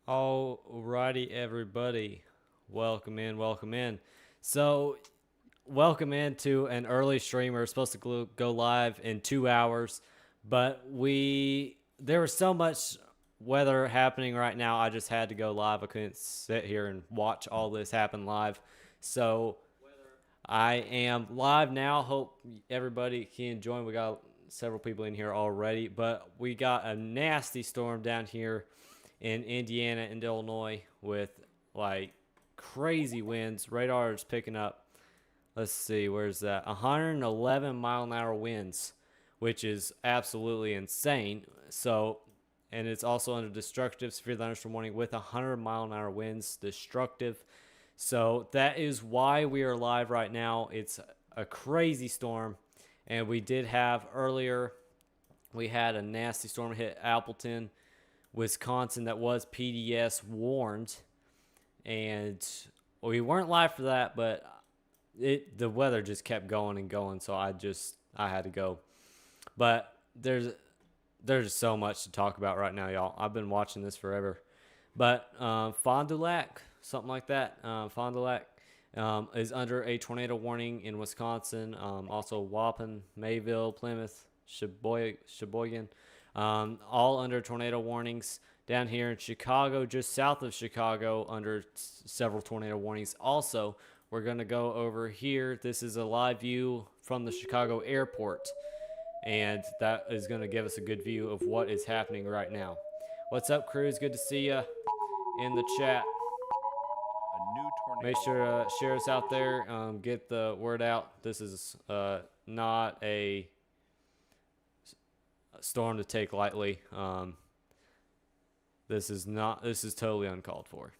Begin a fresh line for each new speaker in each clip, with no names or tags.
Alrighty, everybody. Welcome in, welcome in. So, welcome into an early stream. We're supposed to go live in 2 hours, but there was so much weather happening right now. I just had to go live. I couldn't sit here and watch all this happen live. So, I am live now. Hope everybody can join. We got several people in here already, but we got a nasty storm down here in Indiana and Illinois with like crazy winds. Radar is picking up. Let's see, where's that? 111-mile-an-hour winds, which is absolutely insane. So, and it's also under destructive severe thunderstorm warning with 100-mile-an-hour winds, destructive. So that is why we are live right now. It's a crazy storm, and we did have earlier. We had a nasty storm hit Appleton, Wisconsin, that was PDS warned, and we weren't live for that, but the weather just kept going and going, so I had to go. But there's so much to talk about right now, y'all. I've been watching this forever. But Fond du Lac, something like that. Fond du Lac is under a tornado warning in Wisconsin. Also Waupun, Mayville, Plymouth, Sheboygan, all under tornado warnings. Down here in Chicago, just south of Chicago, under several tornado warnings. Also, we're going to go over here. This is a live view from the Chicago airport, and that is going to give us a good view of what is happening right now. What's up, crews? Good to see you in the chat. Make sure to share us out there. Get the word out. This is not a storm to take lightly. This is totally uncalled for.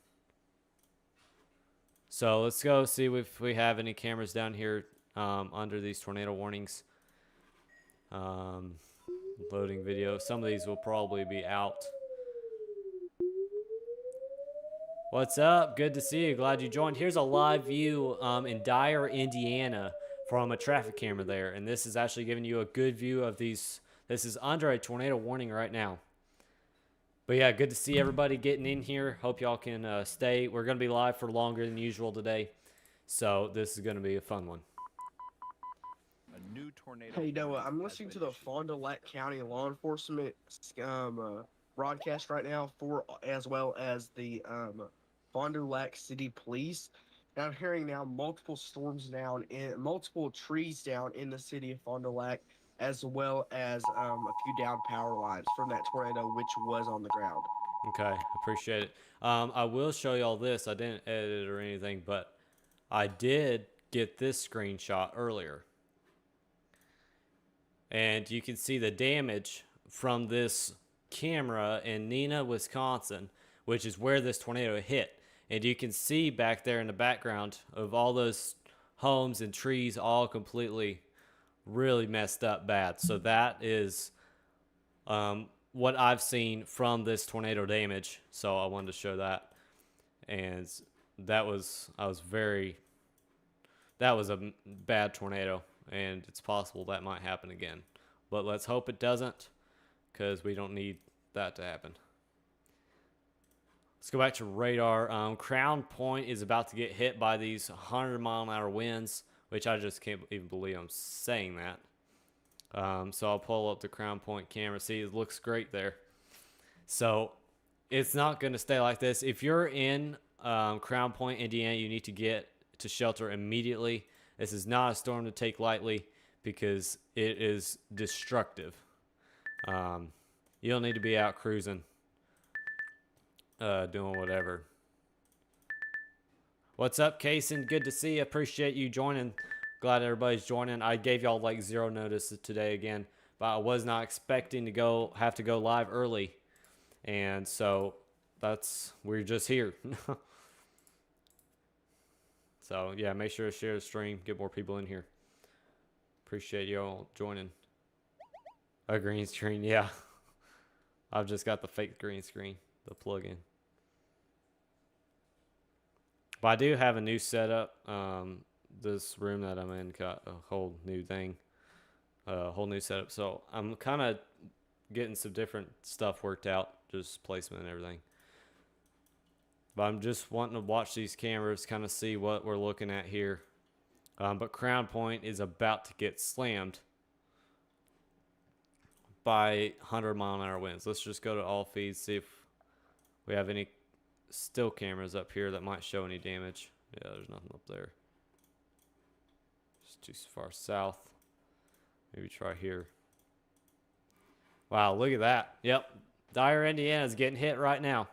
So let's go see if we have any cameras down here under these tornado warnings. Loading video. Some of these will probably be out. What's up? Good to see you. Glad you joined. Here's a live view in Dyer, Indiana from a traffic camera there. And this is actually giving you a good view of these. This is under a tornado warning right now. But yeah, good to see everybody getting in here. Hope y'all can stay. We're going to be live for longer than usual today. So this is going to be a fun one.
A new tornado.
Hey Noah, I'm listening to the Fond du Lac County Law Enforcement broadcast right now, as well as the Fond du Lac City Police. And I'm hearing now multiple storms down in multiple trees down in the city of Fond du Lac, as well as a few down power lines from that tornado which was on the ground.
Okay, appreciate it. I will show y'all this. I didn't edit it or anything, but I did get this screenshot earlier. And you can see the damage from this camera in Neenah, Wisconsin, which is where this tornado hit. And you can see back there in the background of all those homes and trees all completely really messed up bad. So that is what I've seen from this tornado damage. So I wanted to show that. And that was a bad tornado. And it's possible that might happen again. But let's hope it doesn't, because we don't need that to happen. Let's go back to radar. Crown Point is about to get hit by these 100-mile-an-hour winds, which I just can't even believe I'm saying that. So I'll pull up the Crown Point camera. See, it looks great there. So it's not going to stay like this. If you're in Crown Point, Indiana, you need to get to shelter immediately. This is not a storm to take lightly because it is destructive. You don't need to be out cruising, doing whatever. What's up, Kaysen? Good to see you. Appreciate you joining. Glad everybody's joining. I gave y'all like zero notice today again, but I was not expecting to have to go live early. And so we're just here. So, yeah, make sure to share the stream. Get more people in here. Appreciate y'all joining. A green screen, yeah. I've just got the fake green screen, the plug-in. But I do have a new setup. This room that I'm in got a whole new thing. A whole new setup. So, I'm kind of getting some different stuff worked out. Just placement and everything. But I'm just wanting to watch these cameras, kind of see what we're looking at here. But Crown Point is about to get slammed by 100-mile-an-hour winds. Let's just go to all feeds, see if we have any still cameras up here that might show any damage. Yeah, there's nothing up there. It's too far south. Maybe try here. Wow, look at that. Yep. Dyer, Indiana is getting hit right now.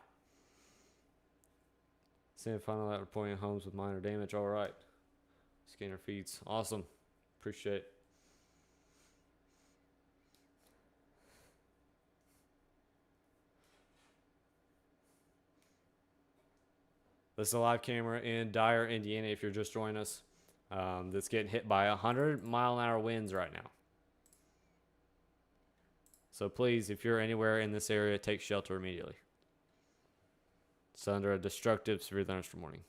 Seeing final that reporting homes with minor damage. All right. Scanner feeds. Awesome. Appreciate it. This is a live camera in Dyer, Indiana, if you're just joining us. That's getting hit by 100-mile-an-hour winds right now. So please, if you're anywhere in this area, take shelter immediately. It's under a destructive severe thunderstorm warning.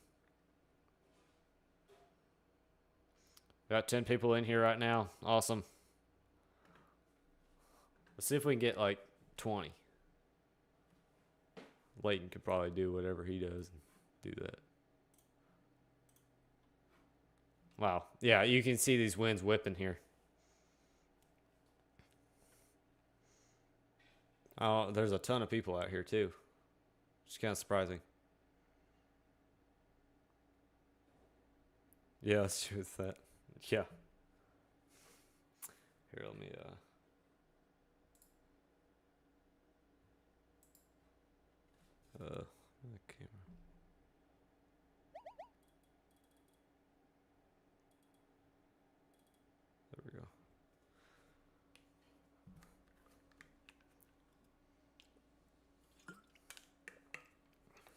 Got 10 people in here right now. Awesome. Let's see if we can get like 20. Layton could probably do whatever he does and do that. Wow. Yeah, you can see these winds whipping here. Oh, there's a ton of people out here too. It's kind of surprising. Yeah, let's do that. Yeah. Here, let me camera. There we go.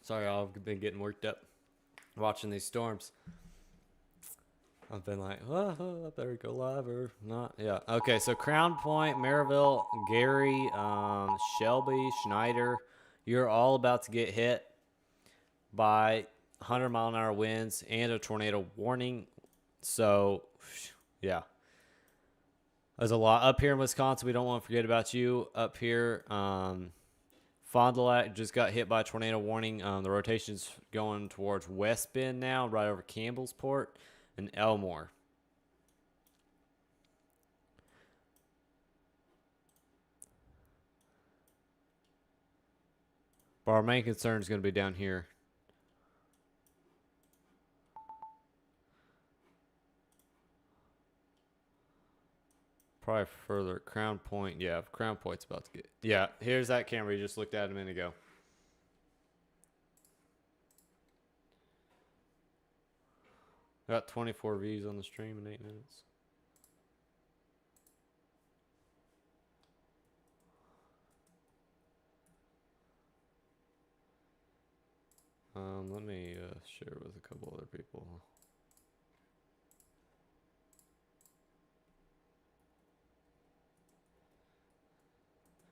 Sorry, I've been getting worked up watching these storms. I've been like, oh, I better go live or not. Yeah. Okay, so Crown Point, Maryville, Gary, Shelby, Schneider, you're all about to get hit by 100-mile-an-hour winds and a tornado warning. So, yeah. There's a lot. Up here in Wisconsin, we don't want to forget about you. Up here, Fond du Lac just got hit by a tornado warning. The rotation's going towards West Bend now, right over Campbellsport and Elmore. But our main concern is going to be down here. Probably further. Crown Point. Yeah, Crown Point's about to get... Yeah, here's that camera you just looked at a minute ago. Got 24 views on the stream in 8 minutes. Let me share with a couple other people.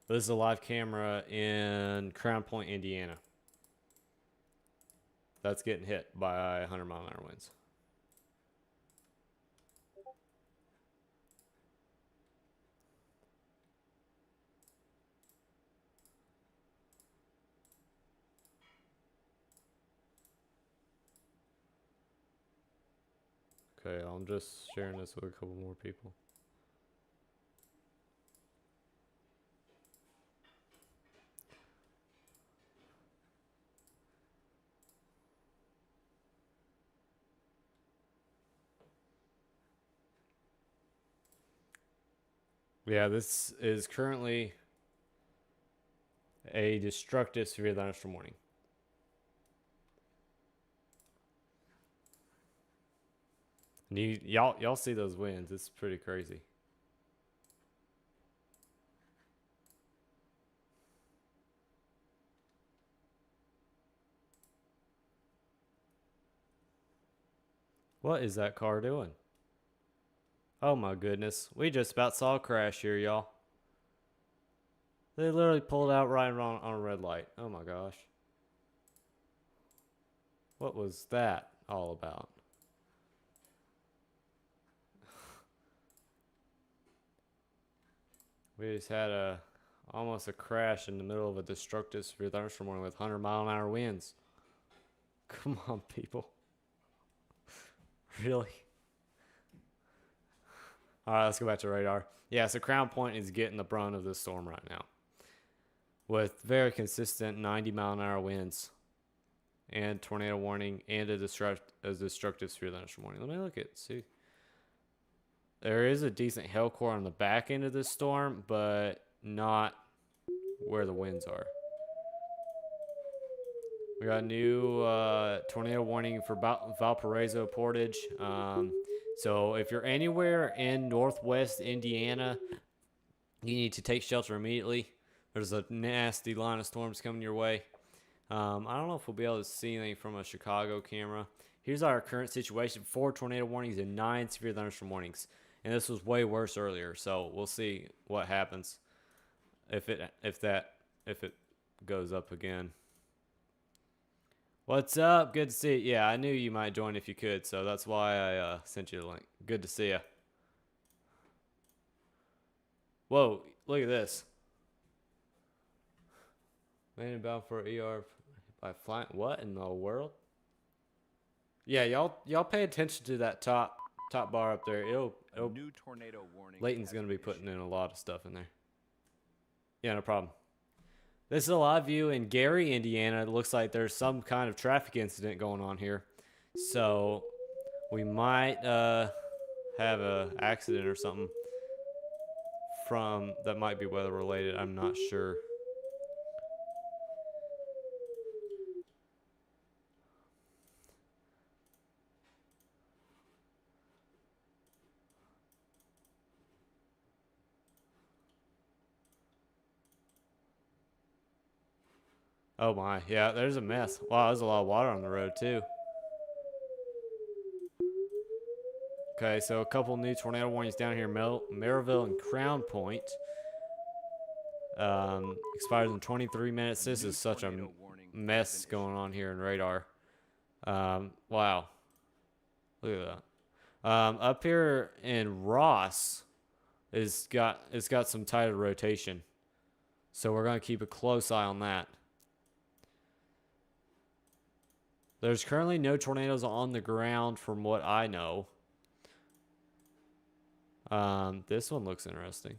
This is a live camera in Crown Point, Indiana. That's getting hit by 100-mile-an-hour winds. Okay, I'm just sharing this with a couple more people. Yeah, this is currently a destructive severe thunderstorm warning. And y'all see those winds? It's pretty crazy. What is that car doing? Oh my goodness. We just about saw a crash here, y'all. They literally pulled out right on a red light. Oh my gosh. What was that all about? We just had almost a crash in the middle of a destructive severe thunderstorm warning with 100-mile-an-hour winds. Come on, people. Really? All right, let's go back to radar. Yeah, so Crown Point is getting the brunt of this storm right now, with very consistent 90-mile-an-hour winds and tornado warning and a destructive severe thunderstorm warning. Let me look at see. There is a decent hail core on the back end of this storm, but not where the winds are. We got a new tornado warning for Valparaiso Portage. So if you're anywhere in northwest Indiana, you need to take shelter immediately. There's a nasty line of storms coming your way. I don't know if we'll be able to see anything from a Chicago camera. Here's our current situation: 4 tornado warnings and 9 severe thunderstorm warnings. And this was way worse earlier, so we'll see what happens if it goes up again. What's up? Good to see you. Yeah, I knew you might join if you could, so that's why I sent you the link. Good to see you. Whoa, look at this. Landing bound for ER by flying. What in the world? Yeah, y'all pay attention to that top bar up there. It'll
New tornado warning.
Layton's gonna be putting in a lot of stuff in there. Yeah, no problem. This is a live view in Gary, Indiana. It looks like there's some kind of traffic incident going on here. So we might have a accident or something that might be weather related. I'm not sure. Oh my, yeah, there's a mess. Wow, there's a lot of water on the road too. Okay, so a couple new tornado warnings down here, Maryville and Crown Point. Expires in 23 minutes. This is such a mess going on here in radar. Wow. Look at that. Up here in Ross, it's got some tidal rotation. So we're going to keep a close eye on that. There's currently no tornadoes on the ground from what I know. This one looks interesting.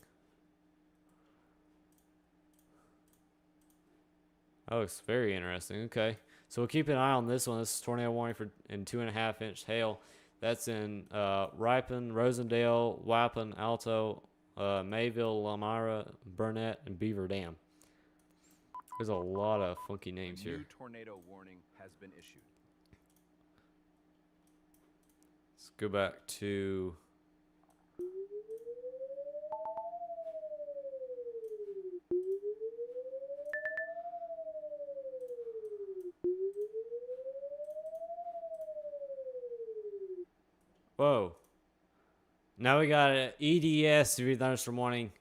Oh, it's very interesting. Okay. So we'll keep an eye on this one. This is tornado warning in 2.5-inch hail. That's in Ripon, Rosendale, Waupun, Alto, Mayville, Lamara, Burnett, and Beaver Dam. There's a lot of funky names here.
New tornado warning has been issued.
Let's go back to... Whoa. Now we got an EDS severe thunderstorm warning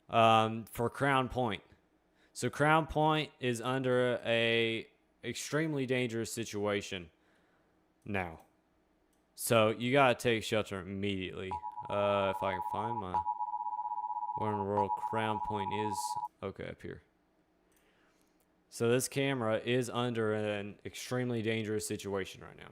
for Crown Point. So Crown Point is under a extremely dangerous situation now. So you gotta take shelter immediately. If I can find where in the world Crown Point is. Okay, up here. So this camera is under an extremely dangerous situation right now.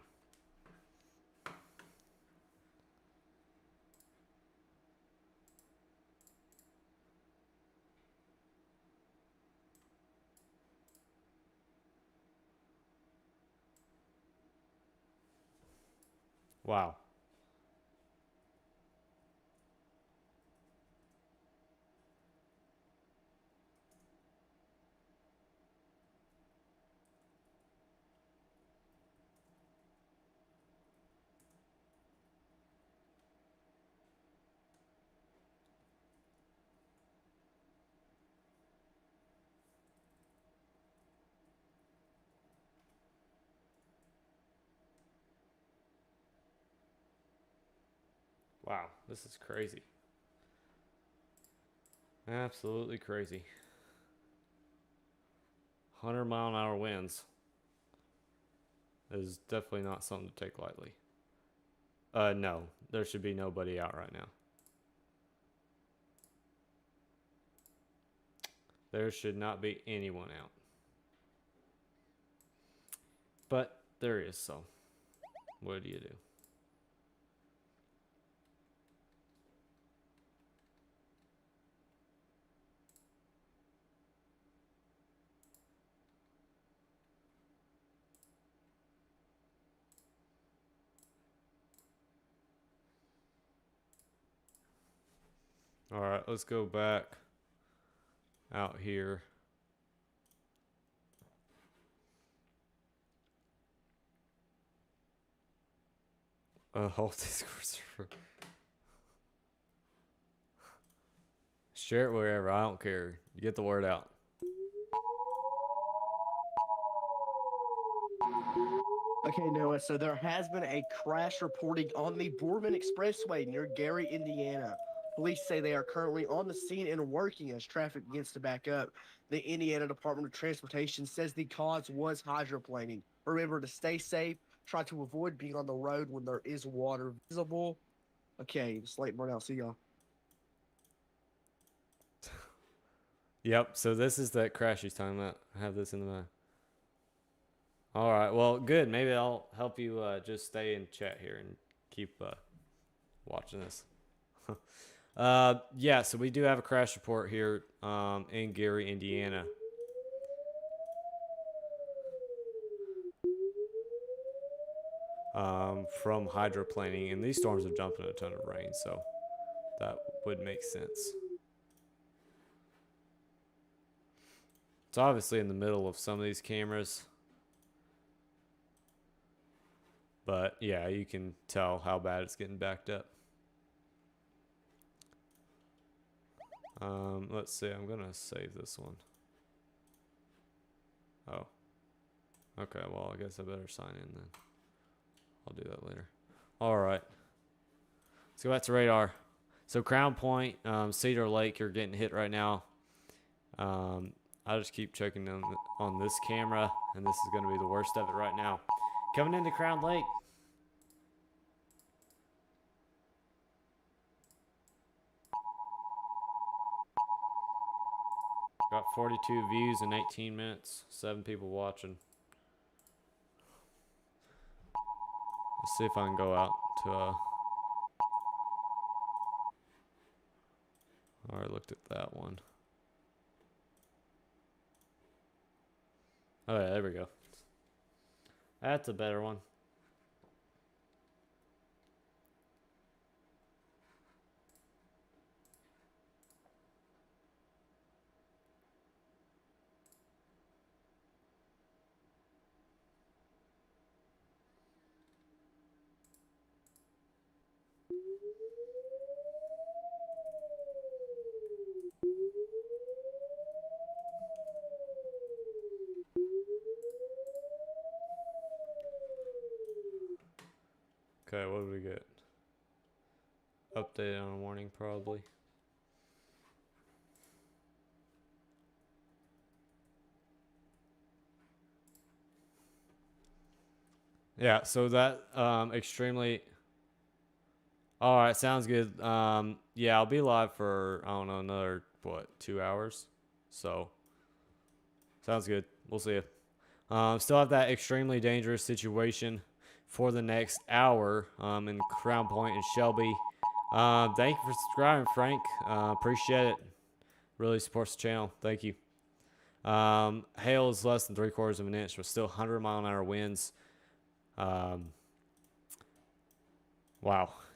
Wow. Wow, this is crazy. Absolutely crazy. 100-mile-an-hour winds is definitely not something to take lightly. No, there should be nobody out right now. There should not be anyone out. But there he is. So, what do you do? All right, let's go back out here. Hold Discord server. Share it wherever. I don't care. You get the word out.
Okay, Noah, so there has been a crash reporting on the Boardman Expressway near Gary, Indiana. Police say they are currently on the scene and working as traffic begins to back up. The Indiana Department of Transportation says the cause was hydroplaning. Remember to stay safe, try to avoid being on the road when there is water visible. Okay, it's Layton Varnell. See y'all.
Yep, so this is that crash he's talking about. I have this in the mind. All right, well, good. Maybe I'll help you just stay in chat here and keep watching this. Yeah, so we do have a crash report here in Gary, Indiana. From hydroplaning, and these storms are dumping a ton of rain, so that would make sense. It's obviously in the middle of some of these cameras, but yeah, you can tell how bad it's getting backed up. Let's see, I'm gonna save this one. Oh, okay, well, I guess I better sign in then. I'll do that later. All right, let's go back to radar. So Crown Point, Cedar Lake, you're getting hit right now. I'll just keep checking on this camera, and this is going to be the worst of it right now. Coming into Crown Lake. Got 42 views in 18 minutes. 7 people watching. Let's see if I can go out to already looked at that one. Oh yeah, there we go. That's a better one. Okay, what did we get? Update on a warning, probably. Yeah, so that extremely. All right, sounds good. Yeah, I'll be live for I don't know another 2 hours. So sounds good. We'll see you. Still have that extremely dangerous situation for the next hour in Crown Point and Shelby. Thank you for subscribing, Frank. Appreciate it. Really supports the channel. Thank you. Hail is less than 3/4 of an inch, but still 100-mile-an-hour winds. Wow.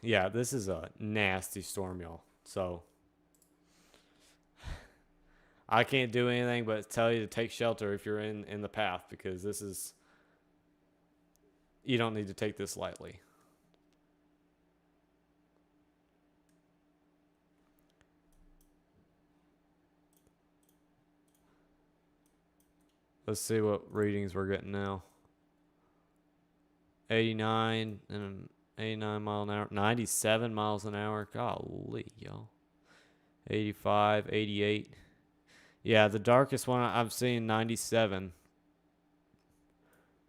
Yeah, this is a nasty storm, y'all. So I can't do anything but tell you to take shelter if you're in the path, because this is, you don't need to take this lightly. Let's see what readings we're getting now. 89 and 89 mile an hour, 97 miles an hour. Golly, y'all. 85, 88. Yeah, the darkest one I've seen, 97,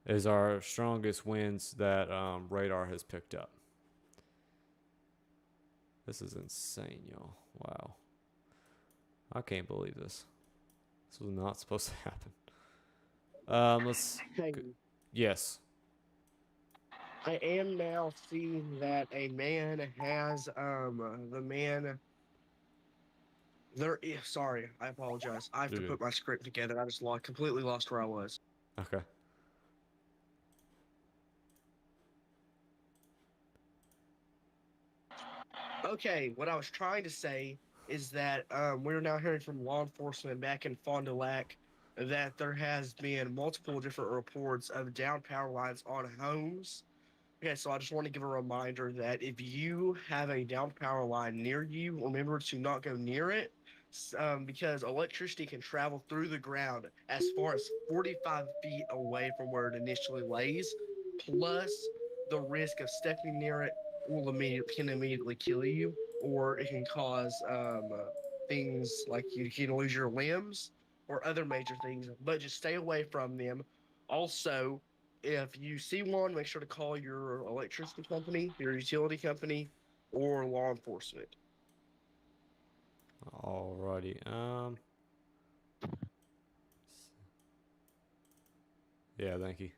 is our strongest winds that radar has picked up. This is insane, y'all. Wow. I can't believe this. This was not supposed to happen. Let's.
Hey,
Yes.
I am now seeing that a man has the man there is sorry, I apologize. I have
You're
to
good.
put my script together. I just completely lost where I was.
Okay.
Okay, what I was trying to say is that we're now hearing from law enforcement back in Fond du Lac that there has been multiple different reports of down power lines on homes. Okay, so I just want to give a reminder that if you have a down power line near you, remember to not go near it because electricity can travel through the ground as far as 45 feet away from where it initially lays. Plus, the risk of stepping near it can immediately kill you, or it can cause things like you can lose your limbs or other major things. But just stay away from them. Also, if you see one, make sure to call your electricity company, your utility company, or law enforcement.
Alrighty. Yeah, thank you.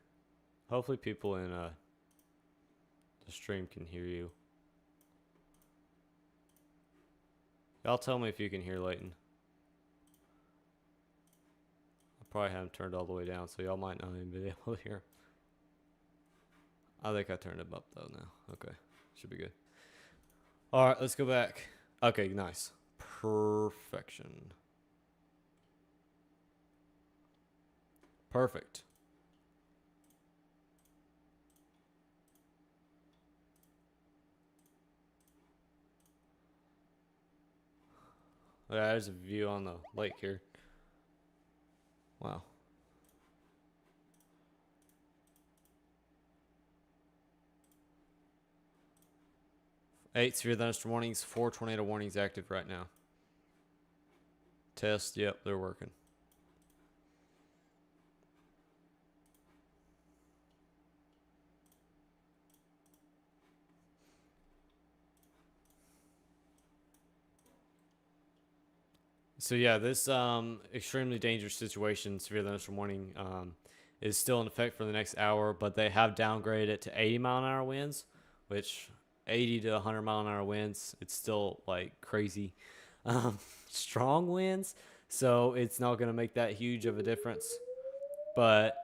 Hopefully people in the stream can hear you. Y'all tell me if you can hear Layton. I probably haven't turned all the way down, so y'all might not even be able to hear. I think I turned him up though now. Okay, should be good. All right, let's go back. Okay, nice. Perfection. Perfect. There's a view on the lake here. Wow. 8 severe thunderstorm warnings, 4 tornado warnings active right now. Test, yep, they're working. So yeah, this extremely dangerous situation, severe thunderstorm warning, is still in effect for the next hour, but they have downgraded it to 80-mile-an-hour winds, which 80 to 100-mile-an-hour winds, it's still like crazy strong winds, so it's not going to make that huge of a difference. But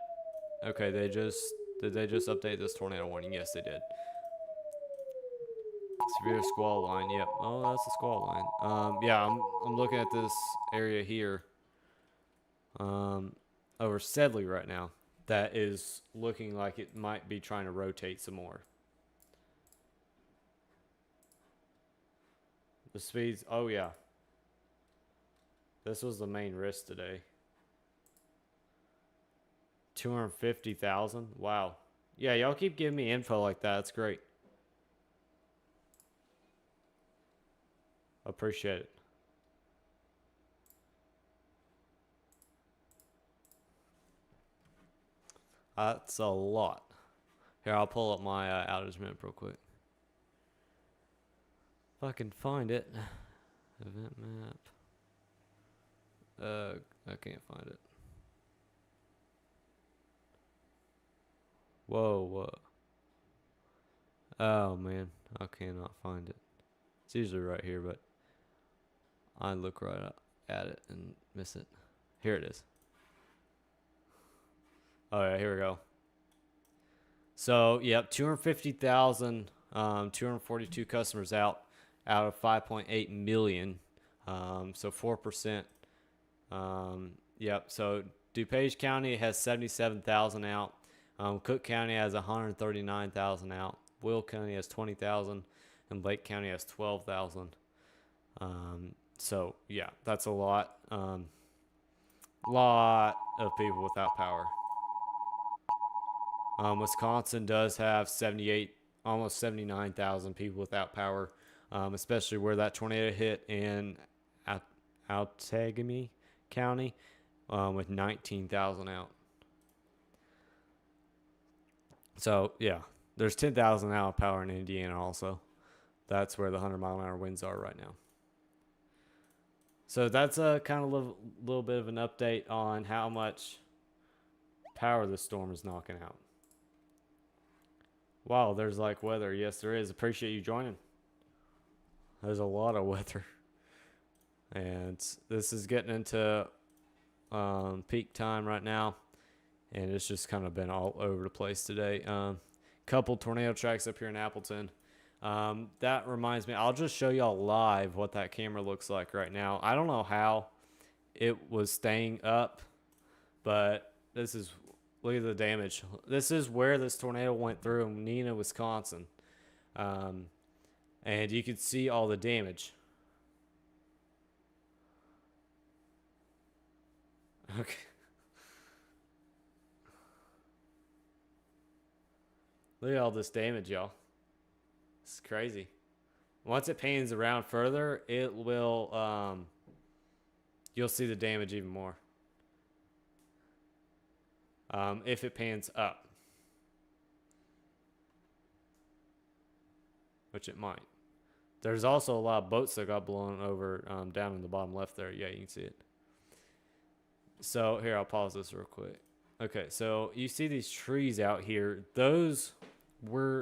okay, did they just update this tornado warning? Yes, they did. Severe squall line. Yep. Oh, that's the squall line. Yeah, I'm looking at this area here. Over Sedley right now. That is looking like it might be trying to rotate some more. The speeds. Oh yeah. This was the main risk today. 250,000. Wow. Yeah, y'all keep giving me info like that. That's great. Appreciate it. That's a lot. Here, I'll pull up my outage map real quick. If I can find it. Event map. I can't find it. Whoa. Oh, man. I cannot find it. It's usually right here, but I look right at it and miss it. Here it is. Oh, yeah, here we go. So, yep, 250,000, 242 customers out of 5.8 million. So 4%. Yep, so DuPage County has 77,000 out. Cook County has 139,000 out. Will County has 20,000, and Lake County has 12,000. So yeah, that's a lot. Lot of people without power. Wisconsin does have 78, almost 79,000 people without power, especially where that tornado hit in Outagamie County, with 19,000 out. So yeah, there's 10,000 out of power in Indiana also. That's where the 100-mile-an-hour winds are right now. So that's a kind of little bit of an update on how much power the storm is knocking out. Wow, there's like weather. Yes, there is. Appreciate you joining. There's a lot of weather. And this is getting into peak time right now. And it's just kind of been all over the place today. Couple tornado tracks up here in Appleton. That reminds me, I'll just show y'all live what that camera looks like right now. I don't know how it was staying up, but this is, look at the damage. This is where this tornado went through in Neenah, Wisconsin. And you can see all the damage. Okay. Look at all this damage, y'all. It's crazy. Once it pans around further, it will, you'll see the damage even more. If it pans up. Which it might. There's also a lot of boats that got blown over down in the bottom left there. Yeah, you can see it. So, here, I'll pause this real quick. Okay, so you see these trees out here. Those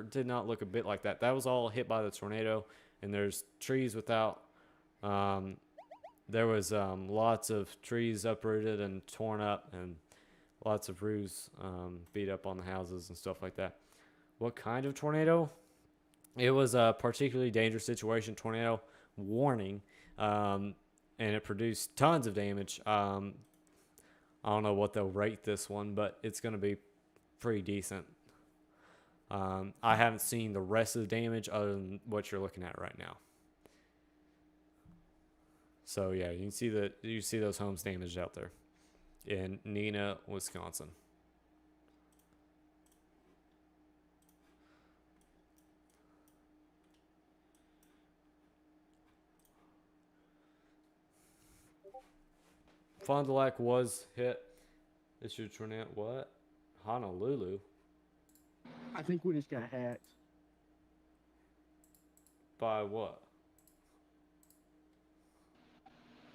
did not look a bit like that. That was all hit by the tornado, and there's trees without. There was lots of trees uprooted and torn up, and lots of roofs beat up on the houses and stuff like that. What kind of tornado? It was a particularly dangerous situation, tornado warning, and it produced tons of damage. I don't know what they'll rate this one, but it's going to be pretty decent. I haven't seen the rest of the damage other than what you're looking at right now. So yeah, you see those homes damaged out there in Neenah, Wisconsin. Fond du Lac was hit. This your tornado. What? Honolulu?
I think we just got hacked.
By what?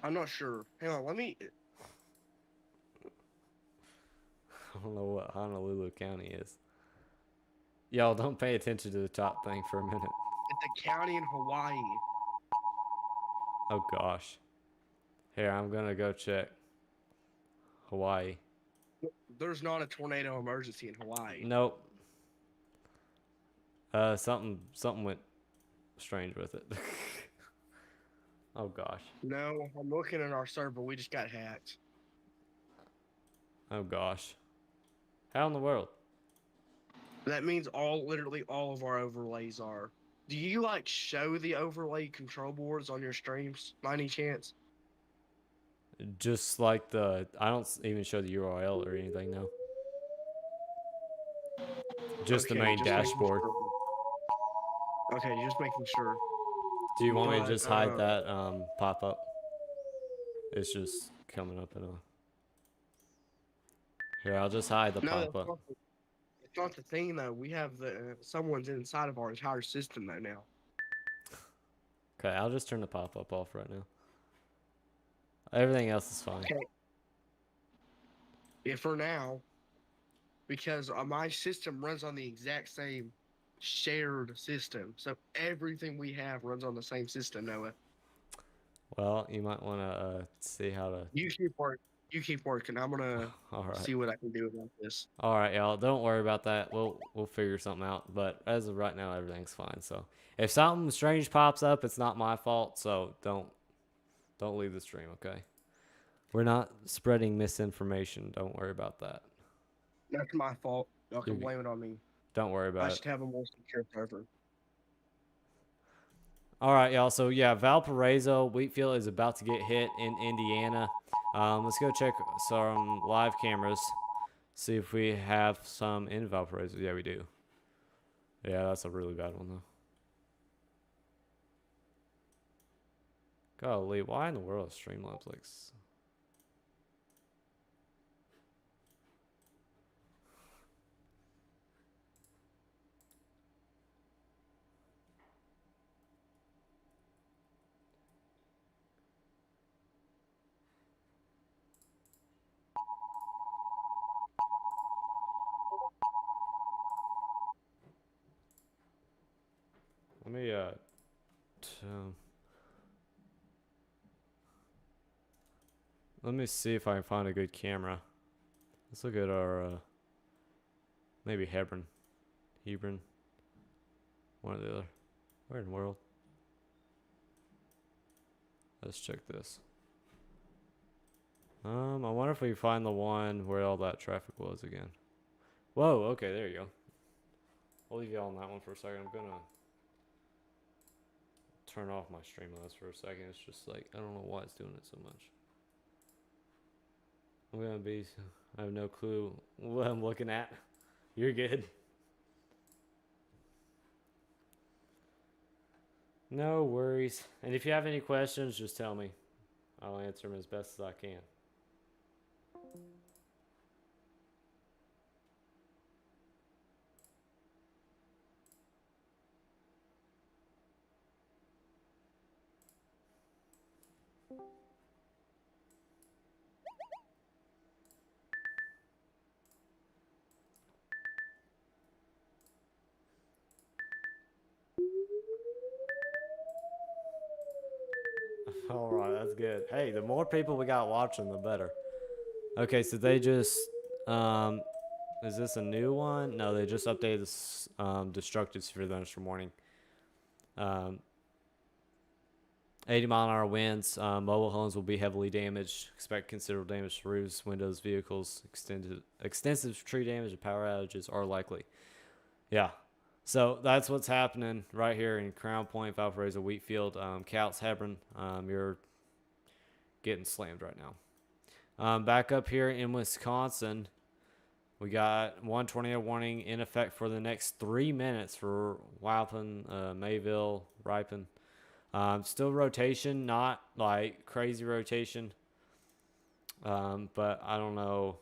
I'm not sure. Hang on, let me.
I don't know what Honolulu County is. Y'all don't pay attention to the top thing for a minute.
It's a county in Hawaii.
Oh gosh. Here, I'm gonna go check. Hawaii.
There's not a tornado emergency in Hawaii.
Nope. Something went strange with it. Oh gosh.
No, I'm looking at our server. We just got hacked.
Oh gosh. How in the world?
That means literally all of our overlays are. Do you like show the overlay control boards on your streams by any chance?
Just like I don't even show the URL or anything, no. Just the main
just making
dashboard.
sure. Okay, just making sure.
Do you want me to
But,
just hide that pop up? It's just coming up in a. Here, I'll just hide the
No,
pop up.
it's not the thing though. We have someone's inside of our entire system though now.
Okay, I'll just turn the pop up off right now. Everything else is fine.
Okay. Yeah, for now, because my system runs on the exact same shared system, so everything we have runs on the same system. Noah,
Well, you might want to see how to.
you keep working. I'm gonna
All right.
see what I can do about this.
All right, y'all. Don't worry about that. We'll figure something out. But as of right now, everything's fine. So if something strange pops up, it's not my fault. So don't leave the stream, okay? We're not spreading misinformation. Don't worry about that.
That's my fault. Y'all can
You're-
blame it on me.
Don't worry
I
about it.
should have a more secure server.
All right, y'all. So yeah, Valparaiso, Wheatfield is about to get hit in Indiana. Let's go check some live cameras. See if we have some in Valparaiso. Yeah, we do. Yeah, that's a really bad one though. Golly, why in the world is Streamlabs like? Let me let me see if I can find a good camera. Let's look at our maybe Hebron. One or the other. Where in the world? Let's check this. I wonder if we find the one where all that traffic was again. Whoa, okay, there you go. I'll leave y'all on that one for a second. I'm gonna turn off my Streamlabs for a second. It's just like, I don't know why it's doing it so much. I have no clue what I'm looking at. You're good. No worries. And if you have any questions, just tell me. I'll answer them as best as I can. All right, that's good. Hey, the more people we got watching, the better. Okay, so they just, is this a new one? No, they just updated this destructive sphere thunderstorm warning. 80-mile-an-hour winds. Mobile homes will be heavily damaged. Expect considerable damage to roofs, windows, vehicles. Extensive tree damage and power outages are likely. Yeah. So that's what's happening right here in Crown Point, Valparaiso, Wheatfield, Couts, Hebron. You're getting slammed right now. Back up here in Wisconsin, we got one tornado warning in effect for the next 3 minutes for Walpen, Mayville, Ripon. Still rotation, not like crazy rotation. But I don't know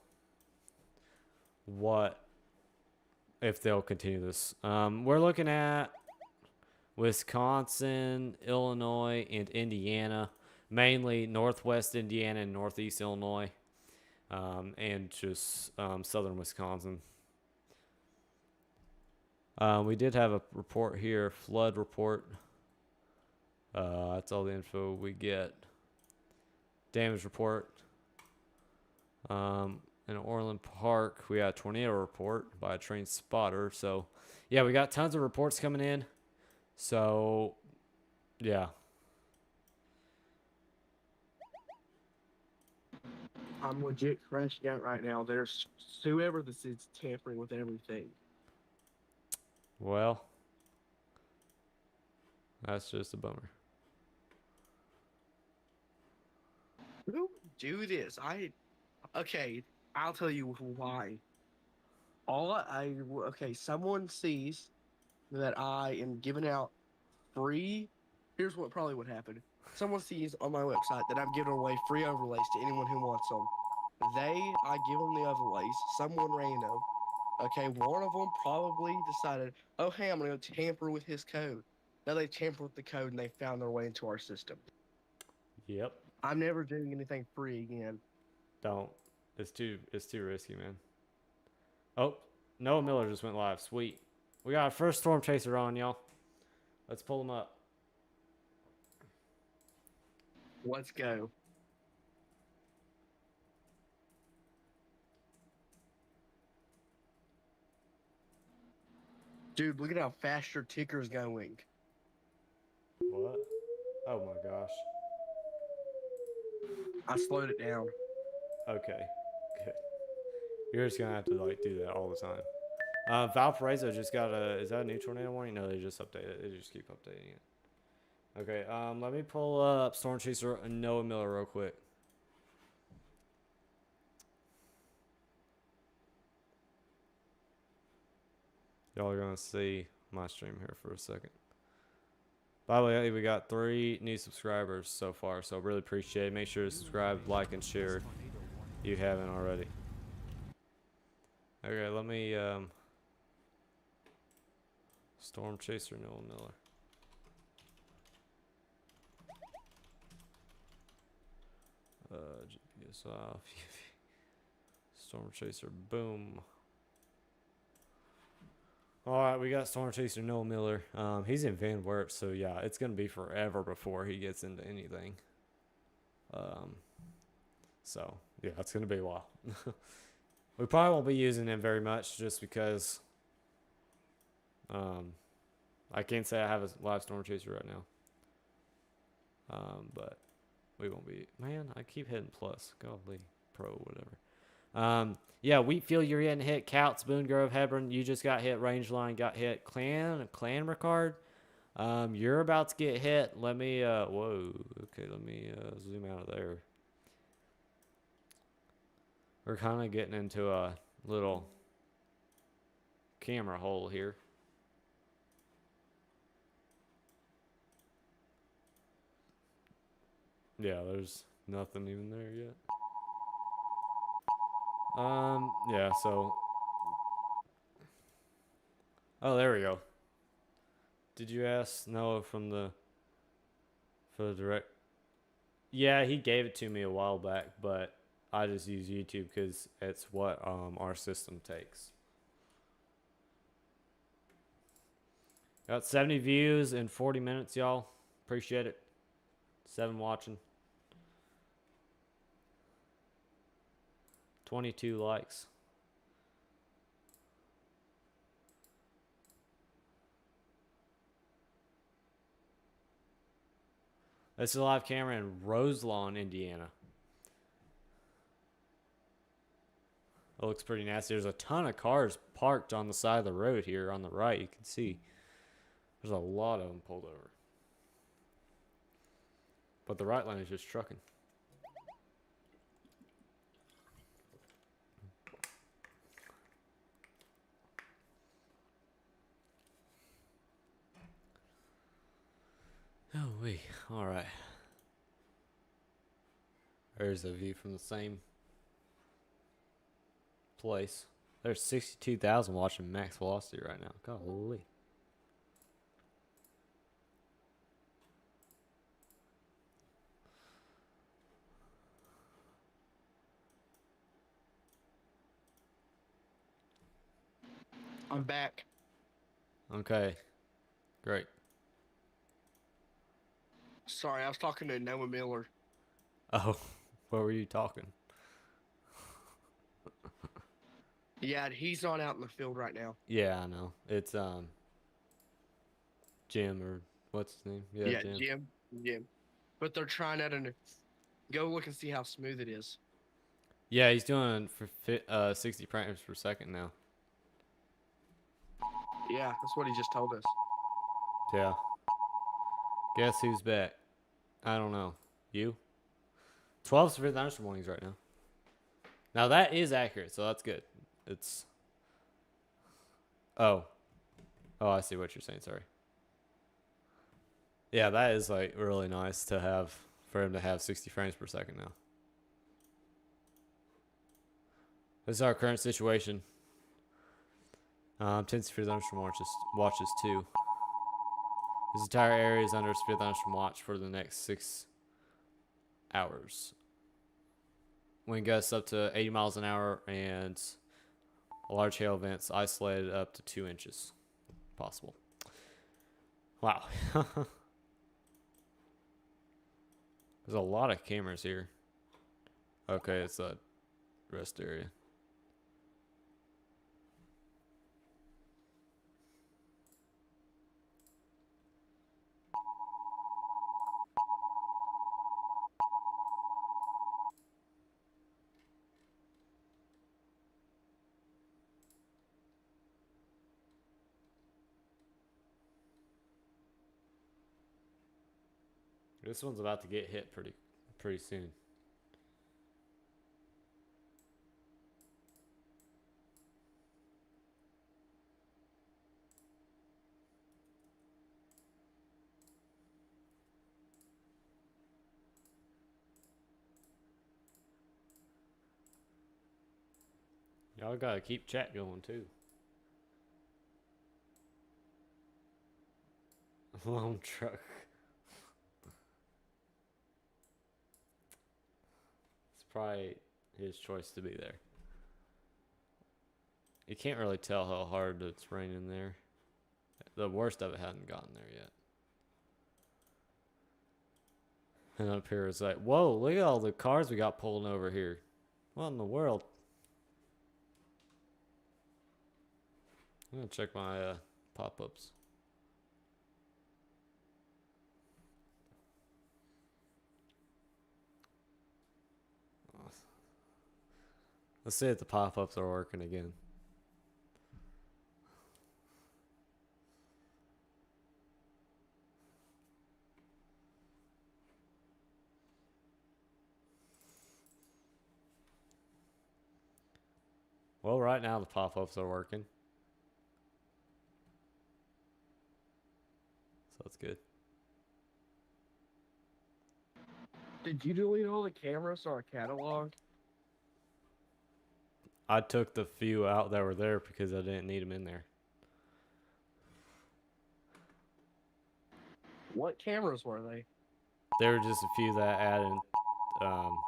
if they'll continue this. We're looking at Wisconsin, Illinois, and Indiana. Mainly northwest Indiana and northeast Illinois. And just southern Wisconsin. We did have a report here, flood report. That's all the info we get. Damage report. In Orland Park, we got a tornado report by a trained spotter. So, yeah, we got tons of reports coming in. So, yeah.
I'm legit crashing out right now. There's whoever this is tampering with everything.
Well, that's just a bummer.
Who would do this? Okay, I'll tell you why. Okay, someone sees that I am giving out free. Here's what probably would happen. Someone sees on my website that I'm giving away free overlays to anyone who wants them. I give them the overlays. Someone random. Okay, one of them probably decided, oh, hey, I'm going to go tamper with his code. Now they tamper with the code and they found their way into our system.
Yep.
I'm never doing anything free again.
Don't. It's too risky, man. Oh, Noah Miller just went live. Sweet. We got our first storm chaser on, y'all. Let's pull him up.
Let's go. Dude, look at how fast your ticker's going.
What? Oh my gosh.
I slowed it down.
Okay. Good. You're just gonna have to like do that all the time. Valparaiso just got is that a new tornado warning? No, they just updated it. They just keep updating it. Okay, let me pull up Storm Chaser and Noah Miller real quick. Y'all are gonna see my stream here for a second. By the way, we got 3 new subscribers so far, so really appreciate it. Make sure to subscribe, like, and share if you haven't already. Okay, let me Storm Chaser Noah Miller. GPS off. Storm Chaser, boom. All right, we got Storm Chaser Noah Miller. He's in Van Wert, so yeah, it's gonna be forever before he gets into anything. So yeah, it's gonna be a while. We probably won't be using him very much, just because I can't say I have a live Storm Chaser right now. But we won't be. Man, I keep hitting plus. Golly, pro, whatever. Yeah, Wheatfield, you're getting hit. Couts, Boone Grove, Hebron, you just got hit. Rangeline got hit. Clan Ricard, you're about to get hit. Let me, whoa. Okay, let me zoom out of there. We're kind of getting into a little camera hole here. Yeah, there's nothing even there yet. Yeah, so. Oh, there we go. Did you ask Noah for the direct? Yeah, he gave it to me a while back, but I just use YouTube because it's what our system takes. Got 70 views in 40 minutes, y'all. Appreciate it. 7 watching. 22 likes. This is a live camera in Roselawn, Indiana. It looks pretty nasty. There's a ton of cars parked on the side of the road here on the right. You can see there's a lot of them pulled over. But the right lane is just trucking. Oh, wait. All right. There's a view from the same place. There's 62,000 watching max velocity right now. Golly.
I'm back.
Okay. Great.
Sorry, I was talking to Noah Miller.
Oh, what were you talking?
Yeah, he's not out in the field right now.
Yeah, I know. It's Jim, or what's his name?
Yeah,
Jim.
Jim. But they're trying out a. Go look and see how smooth it is.
Yeah, he's doing for 60 frames per second now.
Yeah, that's what he just told us.
Yeah. Guess who's back? I don't know. You? 12 severe thunderstorm warnings right now. Now that is accurate, so that's good. It's. Oh, I see what you're saying. Sorry. Yeah, that is like really nice to have, for him to have 60 frames per second now. This is our current situation. 10 severe thunderstorm watches too. This entire area is under severe thunderstorm watch for the next 6 hours. Wind gusts up to 80 miles an hour, and large hail events isolated up to 2 inches possible. Wow. There's a lot of cameras here. Okay, it's a rest area. This one's about to get hit pretty soon. Y'all gotta keep chat going too. Lone truck. It's probably his choice to be there. You can't really tell how hard it's raining there. The worst of it hadn't gotten there yet. And up here it's like, whoa, look at all the cars we got pulling over here. What in the world? I'm gonna check my pop-ups. Let's see if the pop-ups are working again. Well, right now the pop-ups are working. So that's good.
Did you delete all the cameras on our catalog?
I took the few out that were there because I didn't need them in there.
What cameras were they?
There were just a few that I added,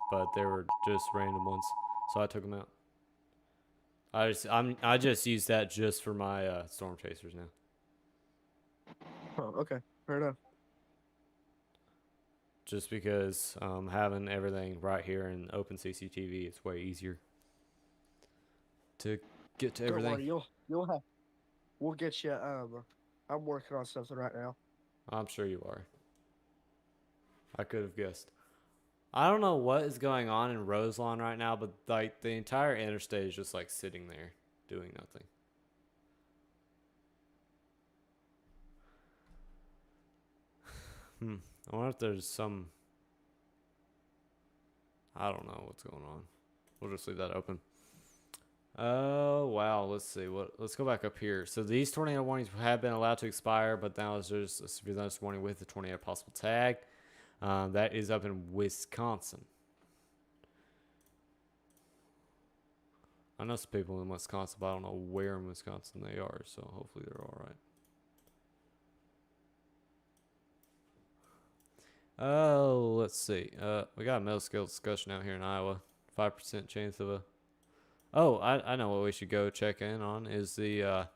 but they were just random ones, so I took them out. I just use that just for my storm chasers now.
Oh, okay, fair enough.
Just because having everything right here in open CCTV, it's way easier to get to everything.
Don't worry, you'll have. We'll get you. I'm working on something right now.
I'm sure you are. I could have guessed. I don't know what is going on in Roselawn right now, but like the entire interstate is just like sitting there doing nothing. I wonder if there's some. I don't know what's going on. We'll just leave that open. Oh wow, let's see let's go back up here. So these tornado warnings have been allowed to expire, but now there's a severe thunderstorm warning with the tornado possible tag. That is up in Wisconsin. I know some people in Wisconsin, but I don't know where in Wisconsin they are, so hopefully they're all right. Oh, let's see. We got a middle scale discussion out here in Iowa. 5% chance of a... Oh, I know what we should go check in on is the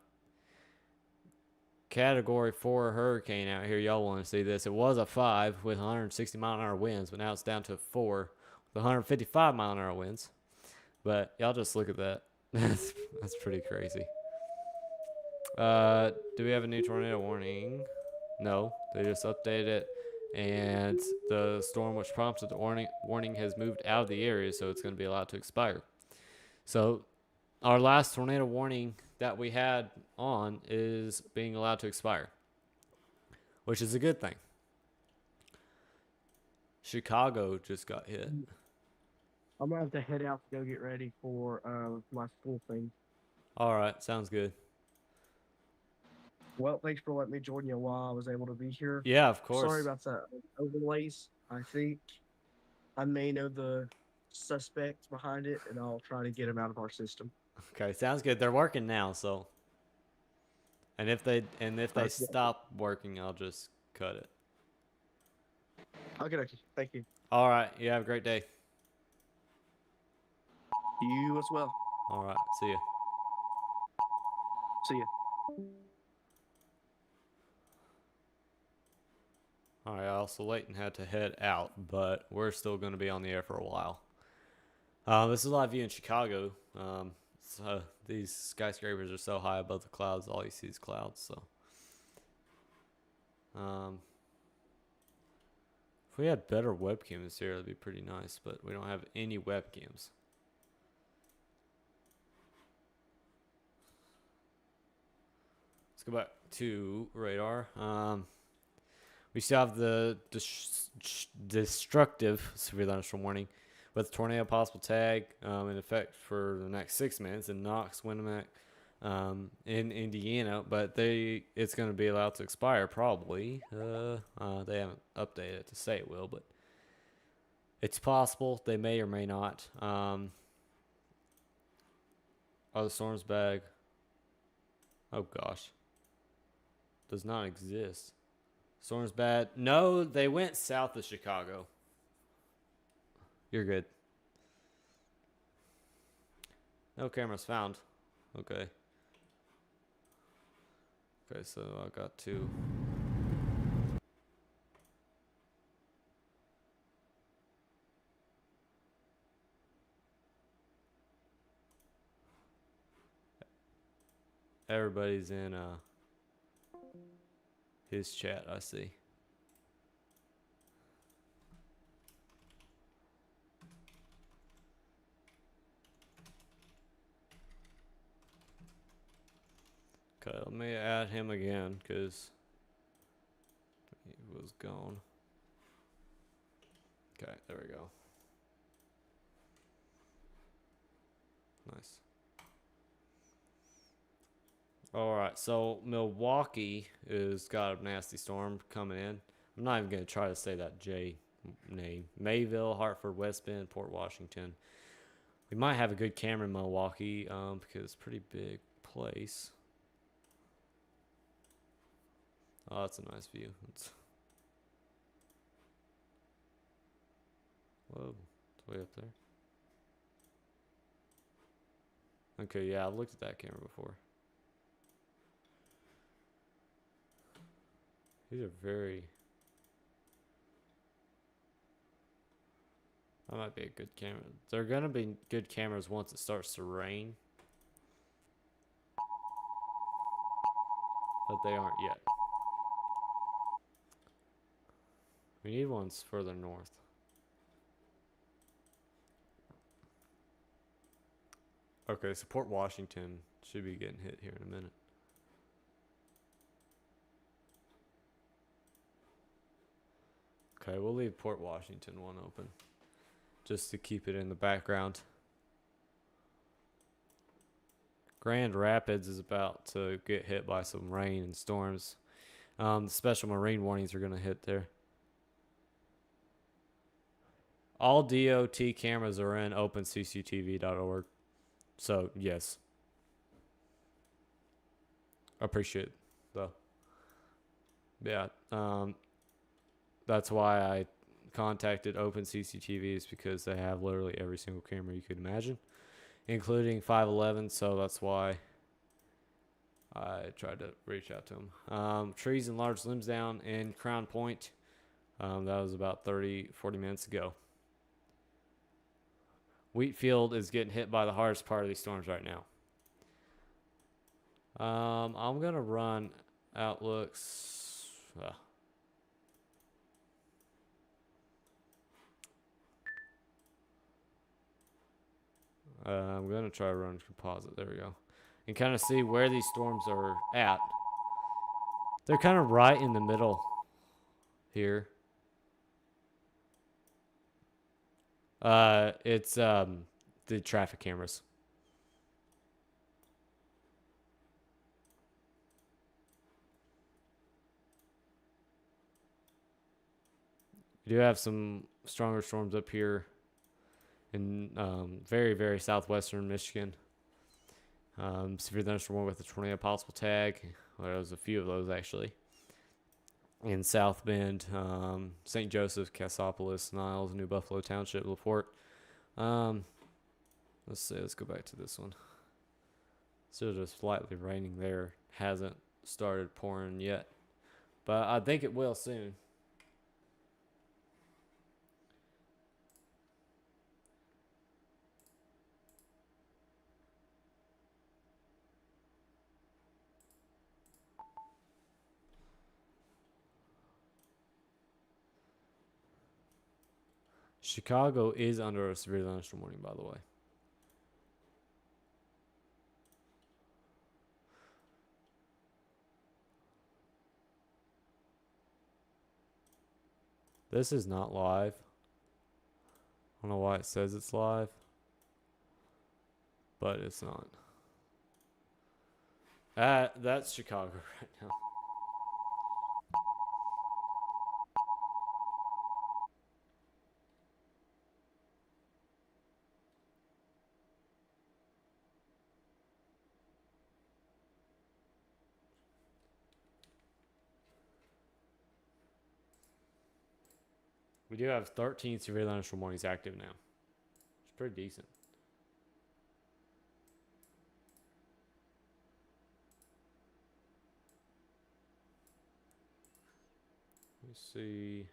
Category 4 hurricane out here. Y'all want to see this. It was a 5 with 160 mile an hour winds, but now it's down to a 4 with 155 mile an hour winds. But y'all just look at that. That's pretty crazy. Do we have a new tornado warning? No, they just updated it. And the storm which prompted the warning has moved out of the area, so it's going to be allowed to expire. So our last tornado warning that we had on is being allowed to expire, which is a good thing. Chicago just got hit.
I'm gonna have to head out to go get ready for my school thing.
All right, sounds good.
Well, thanks for letting me join you while I was able to be here.
Yeah, of course.
Sorry about the overlays. I think I may know the suspects behind it, and I'll try to get them out of our system.
Okay, sounds good. They're working now, so. And if they stop working, I'll just cut it.
Okay, thank you.
All right, you have a great day.
You as well.
All right, see ya.
See ya.
All right, also Layton had to head out, but we're still going to be on the air for a while. This is a live view in Chicago. So these skyscrapers are so high above the clouds, all you see is clouds. So, if we had better webcams here, that'd be pretty nice. But we don't have any webcams. Let's go back to radar. We still have the destructive severe thunderstorm warning with tornado possible tag in effect for the next 6 minutes in Knox, Winnemac, in Indiana, but it's going to be allowed to expire probably. They haven't updated it to say it will, but it's possible. They may or may not. Are the storms bag? Oh gosh, does not exist. Storm's bad. No, they went south of Chicago. You're good. No cameras found. Okay. Okay, so I got 2. Everybody's in his chat, I see. Okay, let me add him again because he was gone. Okay, there we go. Nice. All right, so Milwaukee is got a nasty storm coming in. I'm not even going to try to say that J name. Mayville, Hartford, West Bend, Port Washington. We might have a good camera in Milwaukee because it's a pretty big place. Oh, that's a nice view. Whoa, it's way up there. Okay, yeah, I've looked at that camera before. These are very... That might be a good camera. They're going to be good cameras once it starts to rain. But they aren't yet. We need ones further north. Okay, so Port Washington should be getting hit here in a minute. Okay, we'll leave Port Washington one open just to keep it in the background. Grand Rapids is about to get hit by some rain and storms. Special marine warnings are going to hit there. All DOT cameras are in opencctv.org. So, yes. Appreciate it, though. Yeah. That's why I contacted OpenCCTVs because they have literally every single camera you could imagine, including 511. So that's why I tried to reach out to them. Trees and large limbs down in Crown Point. That was about 40 minutes ago. Wheatfield is getting hit by the hardest part of these storms right now. I'm going to run outlooks. I'm going to try to run composite. There we go. And kind of see where these storms are at. They're kind of right in the middle here. It's the traffic cameras. We do have some stronger storms up here in very, very southwestern Michigan. Severe thunderstorm with a tornado possible tag. Well, there was a few of those actually. In South Bend, St. Joseph, Cassopolis, Niles, New Buffalo Township, LaPorte. Let's see. Let's go back to this one. Still just slightly raining there. Hasn't started pouring yet, but I think it will soon. Chicago is under a severe thunderstorm warning, by the way. This is not live. I don't know why it says it's live, but it's not. That's Chicago right now. We do have 13 severe thunderstorm warnings active now. It's pretty decent. see.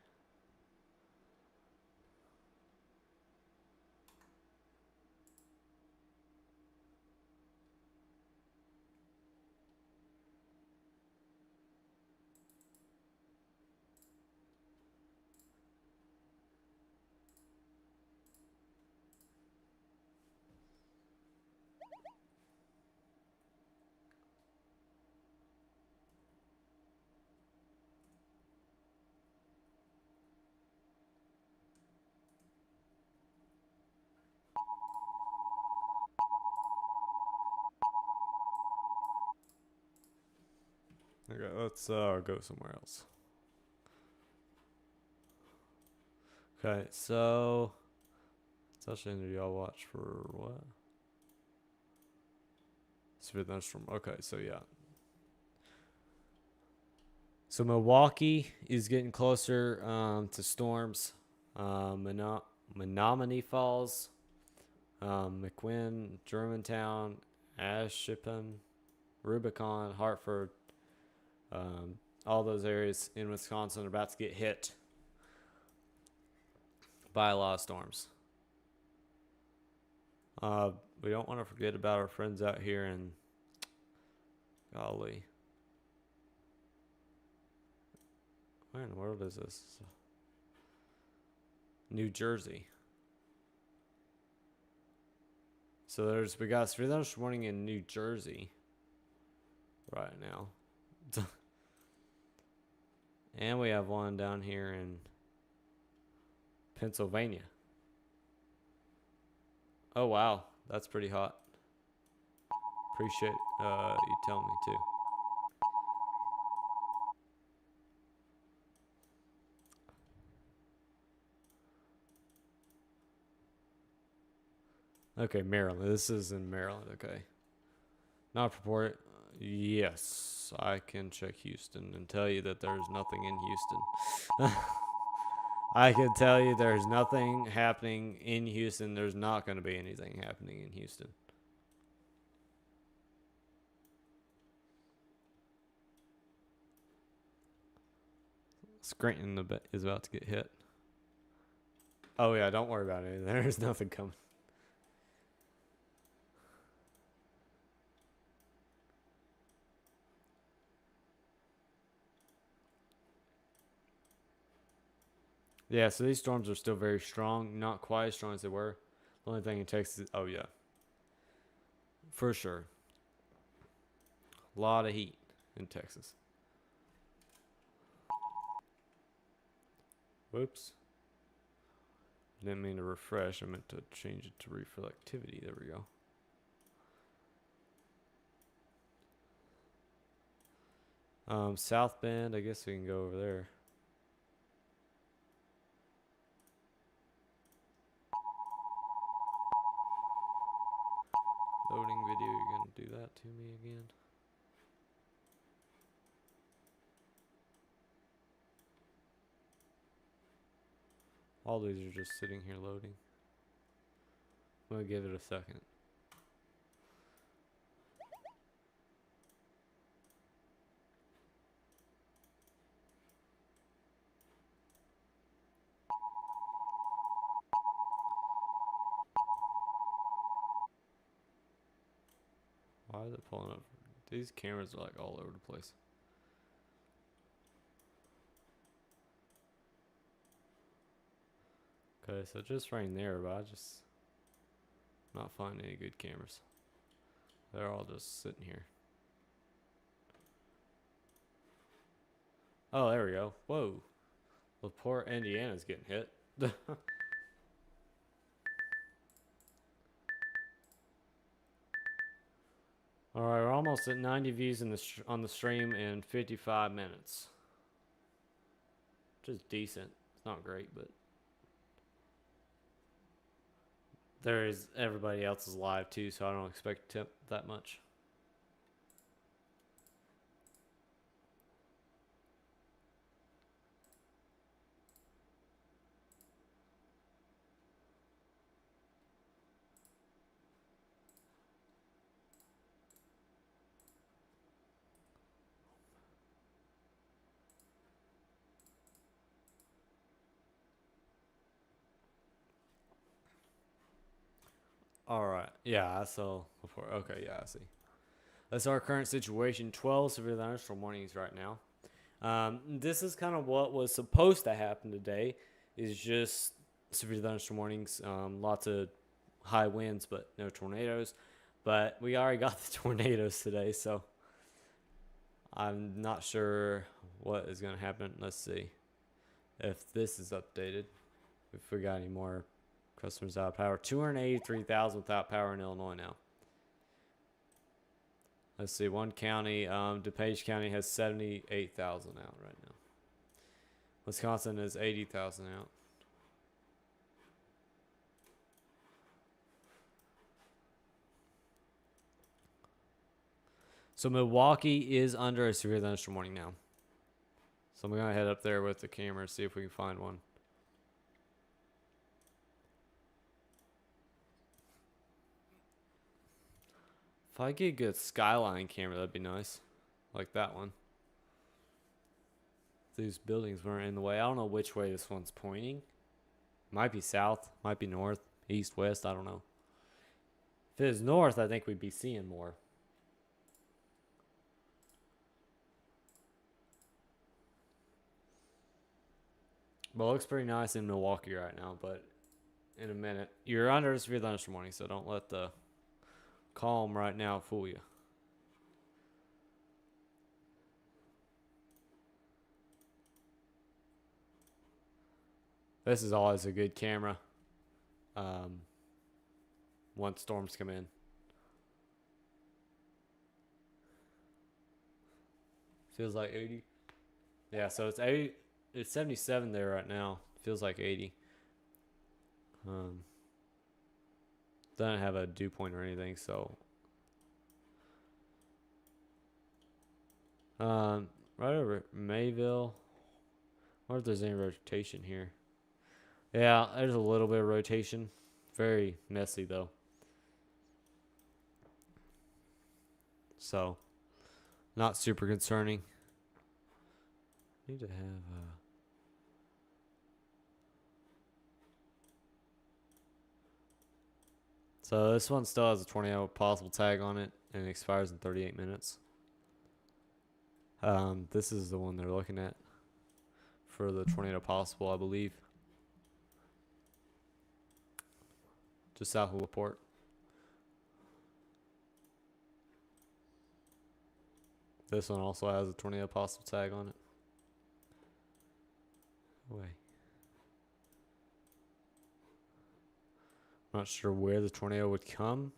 Okay, let's go somewhere else. Okay, so such an do y'all watch for what? Severe thunderstorm. Okay, so yeah. So Milwaukee is getting closer to storms. Menominee Falls, McQuinn, Germantown, Ashippun, Rubicon, Hartford, all those areas in Wisconsin are about to get hit by a lot of storms. We don't want to forget about our friends out here in, golly, where in the world is this? New Jersey. So we got a severe thunderstorm warning in New Jersey right now. And we have one down here in Pennsylvania. Oh wow, that's pretty hot. Appreciate you telling me too. Okay, Maryland. This is in Maryland. Okay. Not purported. Yes, I can check Houston and tell you that there's nothing in Houston. I can tell you there's nothing happening in Houston. There's not going to be anything happening in Houston. Scranton is about to get hit. Oh yeah, don't worry about it. There's nothing coming. Yeah, so these storms are still very strong. Not quite as strong as they were. The only thing in Texas is, oh yeah, for sure. A lot of heat in Texas. Whoops. Didn't mean to refresh. I meant to change it to reflectivity. There we go. South Bend, I guess we can go over there. Loading video, you're gonna do that to me again? All these are just sitting here loading. I'm gonna give it a second. Why is it pulling up? These cameras are like all over the place. Okay, so just right there, but I just not finding any good cameras. They're all just sitting here. Oh, there we go. Whoa. LaPorte, Indiana's getting hit. All right, we're almost at 90 views on the stream in 55 minutes. Which is decent. It's not great, but there is everybody else is live too, so I don't expect to tip that much. All right. Yeah, I saw before. Okay, yeah, I see. That's our current situation. 12 severe thunderstorm warnings right now. This is kind of what was supposed to happen today. Is just severe thunderstorm warnings. Lots of high winds, but no tornadoes. But we already got the tornadoes today, so I'm not sure what is going to happen. Let's see if this is updated. If we got any more customers out of power. 283,000 without power in Illinois now. Let's see. One county, DuPage County has 78,000 out right now. Wisconsin is 80,000 out. So Milwaukee is under a severe thunderstorm warning now. So I'm going to head up there with the camera and see if we can find one. If I get a good skyline camera, that'd be nice. Like that one. These buildings weren't in the way. I don't know which way this one's pointing. Might be south, might be north, east, west, I don't know. If it was north, I think we'd be seeing more. Well, it looks pretty nice in Milwaukee right now, but in a minute. You're under a severe thunderstorm warning, so don't let the calm right now fool you. This is always a good camera. Once storms come in. Feels like 80. Yeah, so it's 80. It's 77 there right now. Feels like 80. Doesn't have a dew point or anything, so. Right over Mayville. I wonder if there's any rotation here. Yeah, there's a little bit of rotation. Very messy though. So, not super concerning. Need to have So this one still has a tornado possible tag on it and it expires in 38 minutes. This is the one they're looking at for the tornado possible, I believe. Just south of LaPorte. This one also has a tornado possible tag on it. Wait. I'm not sure where the tornado would come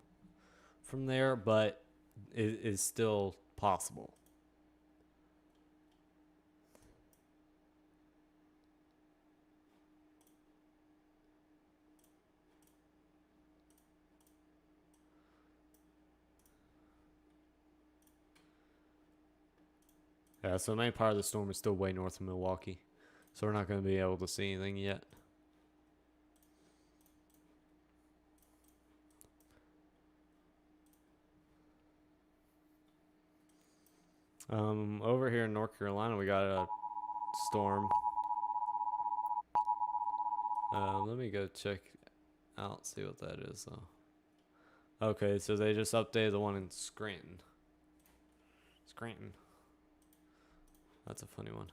from there, but it is still possible. Yeah, so the main part of the storm is still way north of Milwaukee. So we're not going to be able to see anything yet. Over here in North Carolina, we got a storm. Let me go check out, see what that is, though. Okay, so they just updated the one in Scranton. That's a funny one.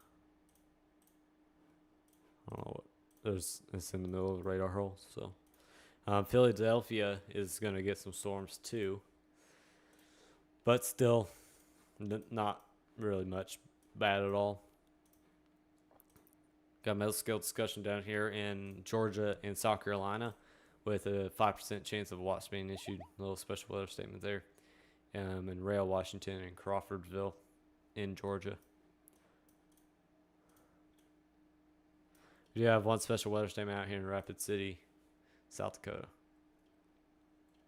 I don't know what. It's in the middle of the radar hole, so. Philadelphia is going to get some storms, too. But still, not really much bad at all. Got a metal scale discussion down here in Georgia and South Carolina with a 5% chance of a watch being issued. A little special weather statement there. In Rail, Washington, and Crawfordville in Georgia. We do have one special weather statement out here in Rapid City, South Dakota.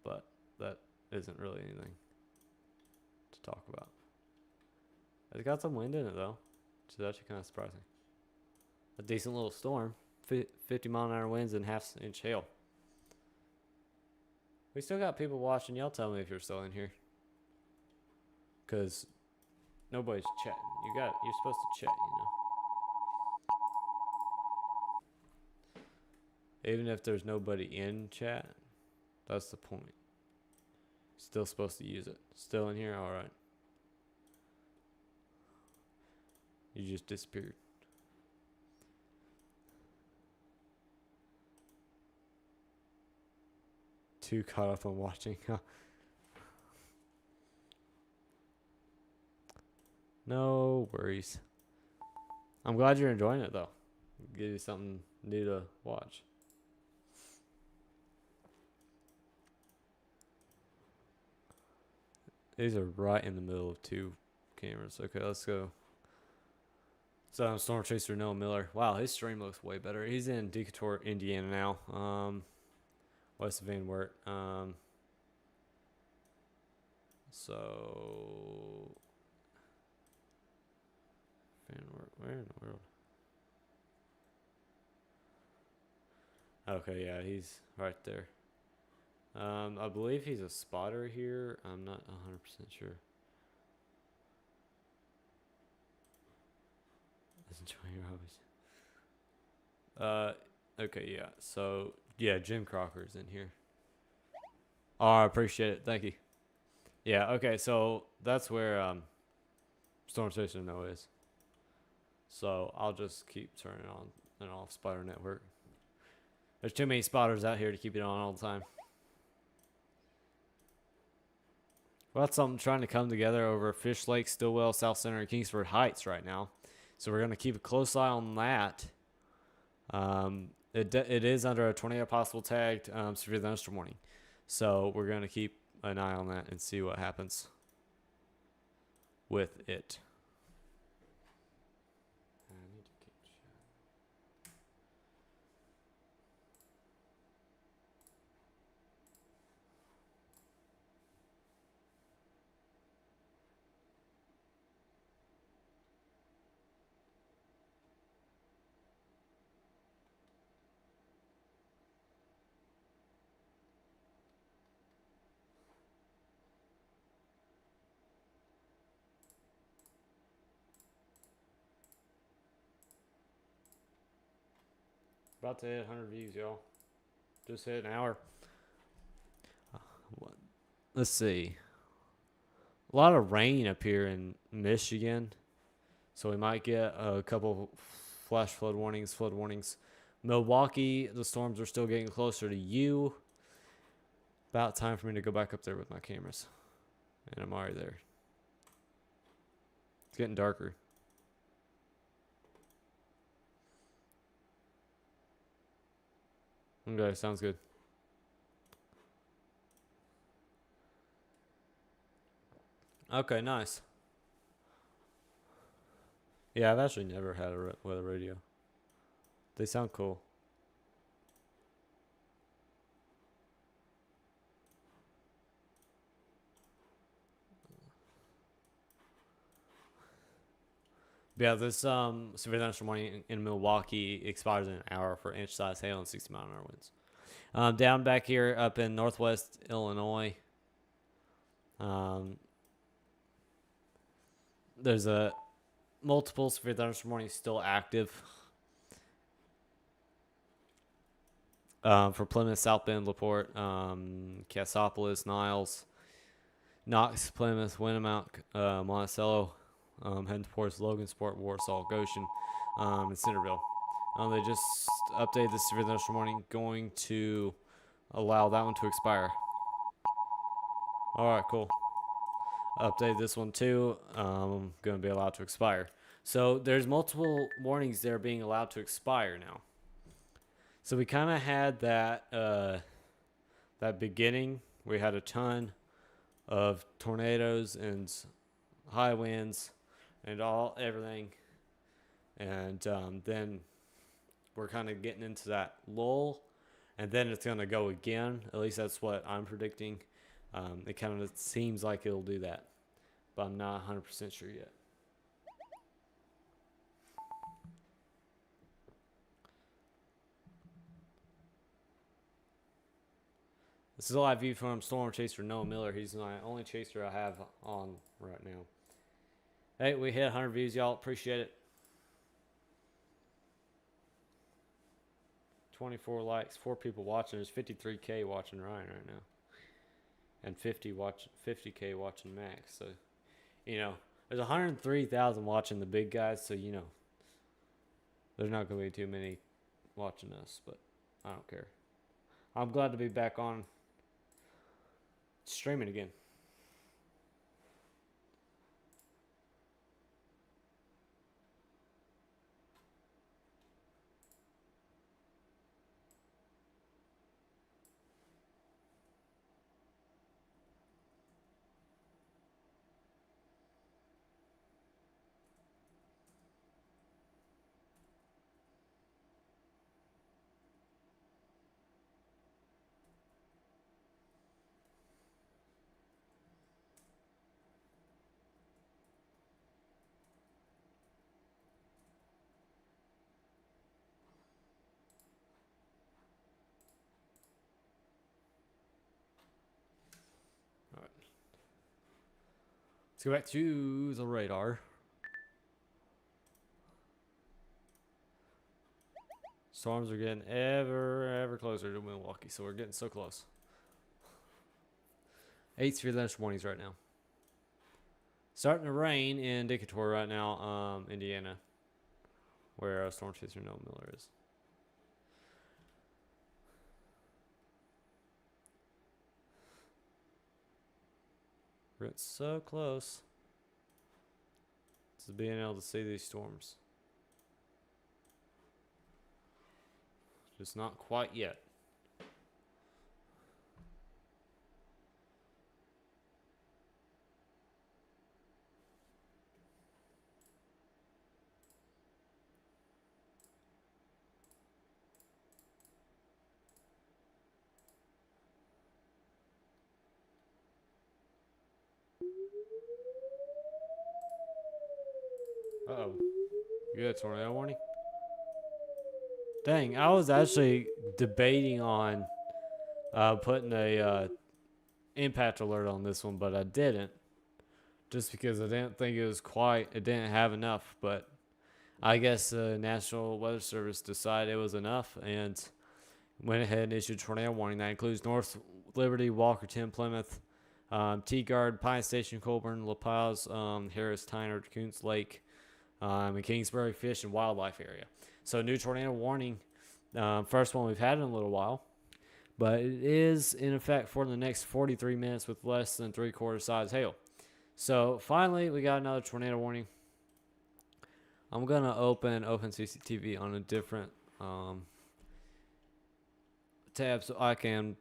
But that isn't really anything to talk about. It's got some wind in it, though, which is actually kind of surprising. A decent little storm. 50-mile-an-hour winds and half-inch hail. We still got people watching. Y'all tell me if you're still in here. Because nobody's chatting. You're supposed to chat, you know. Even if there's nobody in chat, That's the point. Still supposed to use it. Still in here? Alright. You just disappeared. Too caught up on watching. No worries. I'm glad you're enjoying it though. Give you something new to watch. These are right in the middle of two cameras. Okay, let's go. So I'm Storm Chaser Noah Miller. Wow, his stream looks way better. He's in Decatur, Indiana now. West of Van Wert. So Van Wert, where in the world? Okay, yeah, he's right there. I believe he's a spotter here. I'm not 100% sure. Enjoy your hobbies. Okay, yeah. So, yeah, Jim Crocker's in here. Oh, I appreciate it. Thank you. Yeah, okay, so that's where Storm Chaser Noah is. So, I'll just keep turning on and off Spider Network. There's too many spotters out here to keep it on all the time. Well, that's something trying to come together over Fish Lake, Stillwell, South Center, and Kingsford Heights right now. So we're going to keep a close eye on that. It is under a tornado possible tagged severe thunderstorm warning. So we're going to keep an eye on that and see what happens with it. About to hit 100 views, y'all. Just hit an hour. Let's see. A lot of rain up here in Michigan. So we might get a couple flash flood warnings. Milwaukee, the storms are still getting closer to you. About time for me to go back up there with my cameras. And I'm already there. It's getting darker. Okay, sounds good. Okay, nice. Yeah, I've actually never had a weather radio. They sound cool. Yeah, this severe thunderstorm warning in Milwaukee expires in an hour for inch-size hail and 60-mile-an-hour winds. Down back here up in northwest Illinois, there's a multiple severe thunderstorm warnings still active. For Plymouth, South Bend, LaPorte, Cassopolis, Niles, Knox, Plymouth, Winnemucca, Monticello, heading towards Logansport, Warsaw, Goshen, and Centerville. They just updated the severe thunderstorm warning, going to allow that one to expire. All right, cool. Update this one too. Going to be allowed to expire. So there's multiple warnings that are being allowed to expire now. So we kind of had that that beginning. We had a ton of tornadoes and high winds and everything, and then we're kind of getting into that lull, and then it's going to go again. At least that's what I'm predicting. It kind of seems like it'll do that, but I'm not 100% sure yet. This is a live view from Storm Chaser Noah Miller. He's my only chaser I have on right now. Hey, we hit 100 views, y'all. Appreciate it. 24 likes, 4 people watching. There's 53K watching Ryan right now, and 50K watching Max. So, there's 103,000 watching the big guys. So there's not going to be too many watching us, but I don't care. I'm glad to be back on streaming again. All right. Let's go back to the radar. Storms are getting ever closer to Milwaukee, so we're getting so close. 8 severe thunderstorm warnings right now. Starting to rain in Decatur right now, Indiana, where Storm Chaser No Miller is. We're getting so close to being able to see these storms. Just not quite yet. Uh-oh. You got a tornado warning? Dang, I was actually debating on putting a impact alert on this one, but I didn't. Just because I didn't think it didn't have enough. But I guess the National Weather Service decided it was enough and went ahead and issued a tornado warning. That includes North Liberty, Walkerton, Plymouth, Teagard, Pine Station, Colburn, La Paz, Harris, Tyner, Coons Lake, and Kingsbury Fish and Wildlife area. So new tornado warning, first one we've had in a little while, but it is in effect for the next 43 minutes with less than 3/4 size hail. So finally we got another tornado warning. I'm gonna open CCTV on a different tab so I can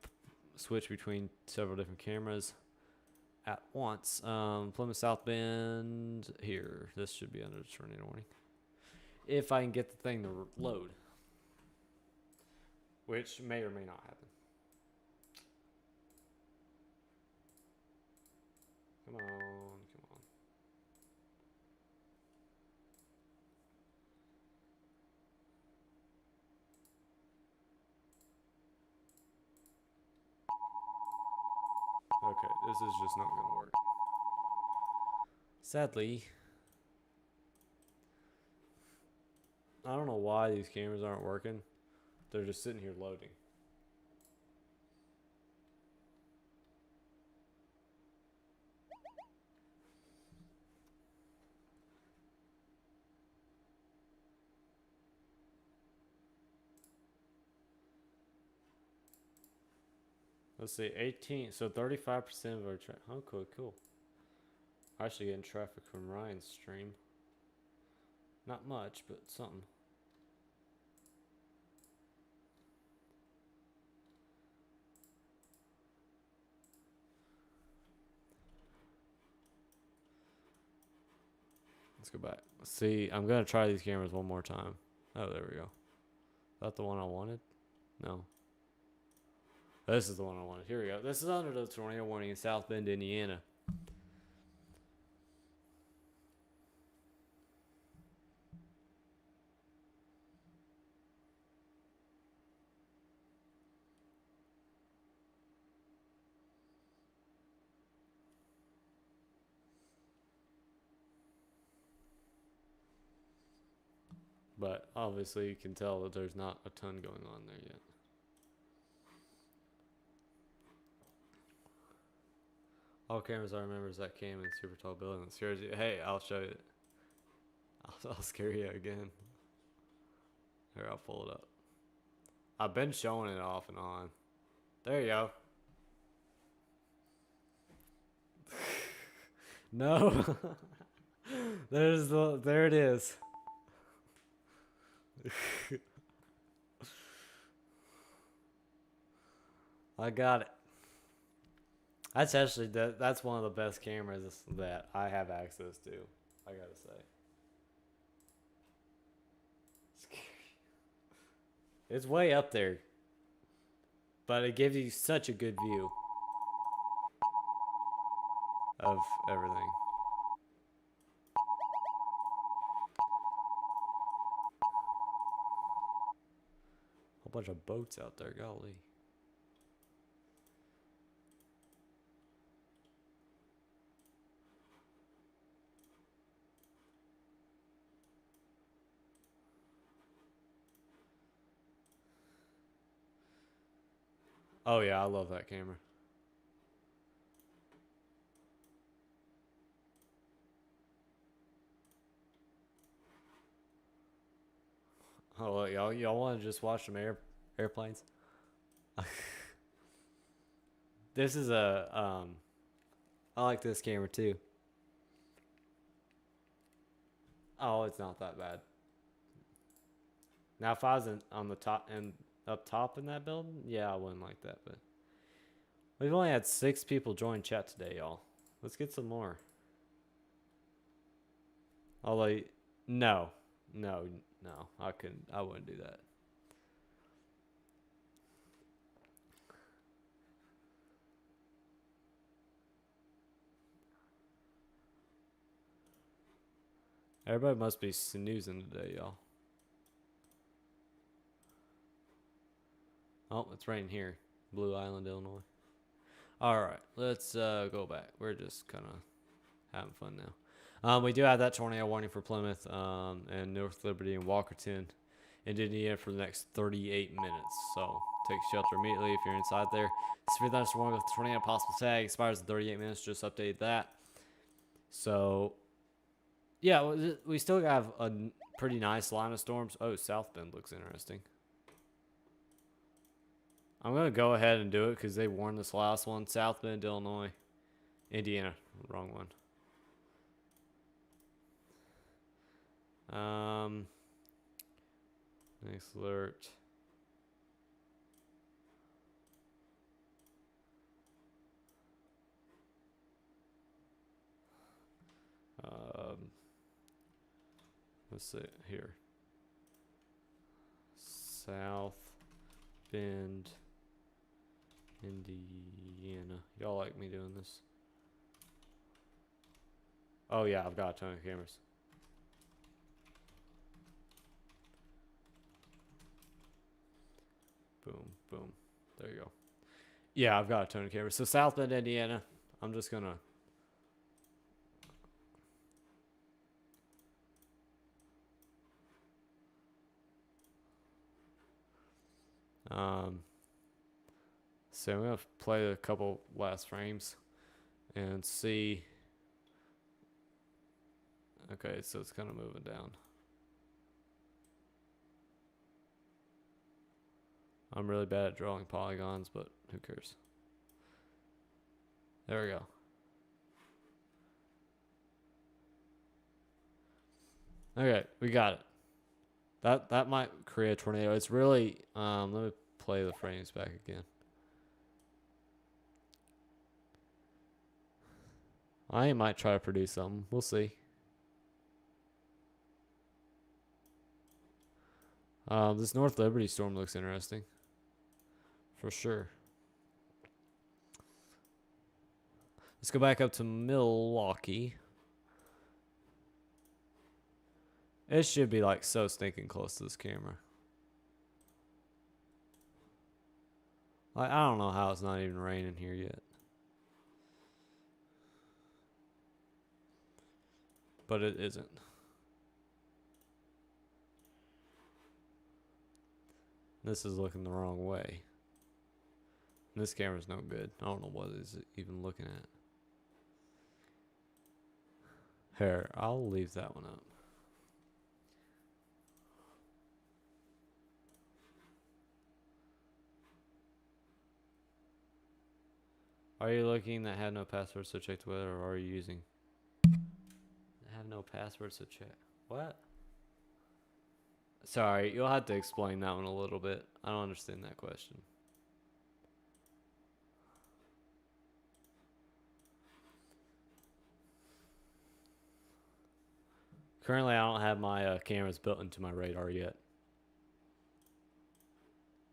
switch between several different cameras at once. Plymouth South Bend here. This should be under the tornado warning. If I can get the thing to load, which may or may not happen. Come on. Okay, this is just not going to work. Sadly, I don't know why these cameras aren't working. They're just sitting here loading. Let's see, 18, so 35% of our traffic. Oh, cool. Actually getting traffic from Ryan's stream. Not much, but something. Let's go back. Let's see, I'm going to try these cameras one more time. Oh, there we go. Is that the one I wanted? No. This is the one I wanted. Here we go. This is under the tornado warning in South Bend, Indiana. But obviously you can tell that there's not a ton going on there yet. All cameras I remember is that cam in super tall building that scares you. Hey, I'll show you. I'll scare you again. Here, I'll pull it up. I've been showing it off and on. There you go. No. There it is. I got it. That's actually that's one of the best cameras that I have access to. I gotta say. Scary. It's way up there, but it gives you such a good view of everything. Whole bunch of boats out there, golly. Oh yeah, I love that camera. Oh, look, y'all want to just watch some airplanes? This is a I like this camera too. Oh, it's not that bad. Now, if I was on the top and up top in that building, yeah, I wouldn't like that. But we've only had 6 people join chat today, y'all. Let's get some more. Although, no, I wouldn't do that. Everybody must be snoozing today, y'all. Oh, it's raining here. Blue Island, Illinois. Alright, let's go back. We're just kind of having fun now. We do have that tornado warning for Plymouth and North Liberty and Walkerton in Indiana for the next 38 minutes. So take shelter immediately if you're inside there. Severe thunderstorm with tornado possible tag expires in 38 minutes. Just updated that. So yeah, we still have a pretty nice line of storms. Oh, South Bend looks interesting. I'm going to go ahead and do it because they warned this last one. South Bend, Illinois. Indiana. Wrong one. Next alert. Let's see here. South Bend, Indiana. Y'all like me doing this? Oh yeah, I've got a ton of cameras. Boom, boom. There you go. Yeah, I've got a ton of cameras. So South Bend, Indiana. I'm just gonna so I'm gonna play a couple last frames and see. Okay, so it's kind of moving down. I'm really bad at drawing polygons, but who cares? There we go. Okay, we got it. That might create a tornado. It's really let me play the frames back again. I might try to produce something. We'll see. This North Liberty storm looks interesting. For sure. Let's go back up to Milwaukee. It should be like so stinking close to this camera. Like, I don't know how it's not even raining here yet. But it isn't. This is looking the wrong way. This camera's no good. I don't know what it's even looking at. Here, I'll leave that one up. Are you looking that had no password, so check the weather, or are you using? I have no password, so check. What? Sorry, you'll have to explain that one a little bit. I don't understand that question. Currently, I don't have my cameras built into my radar yet.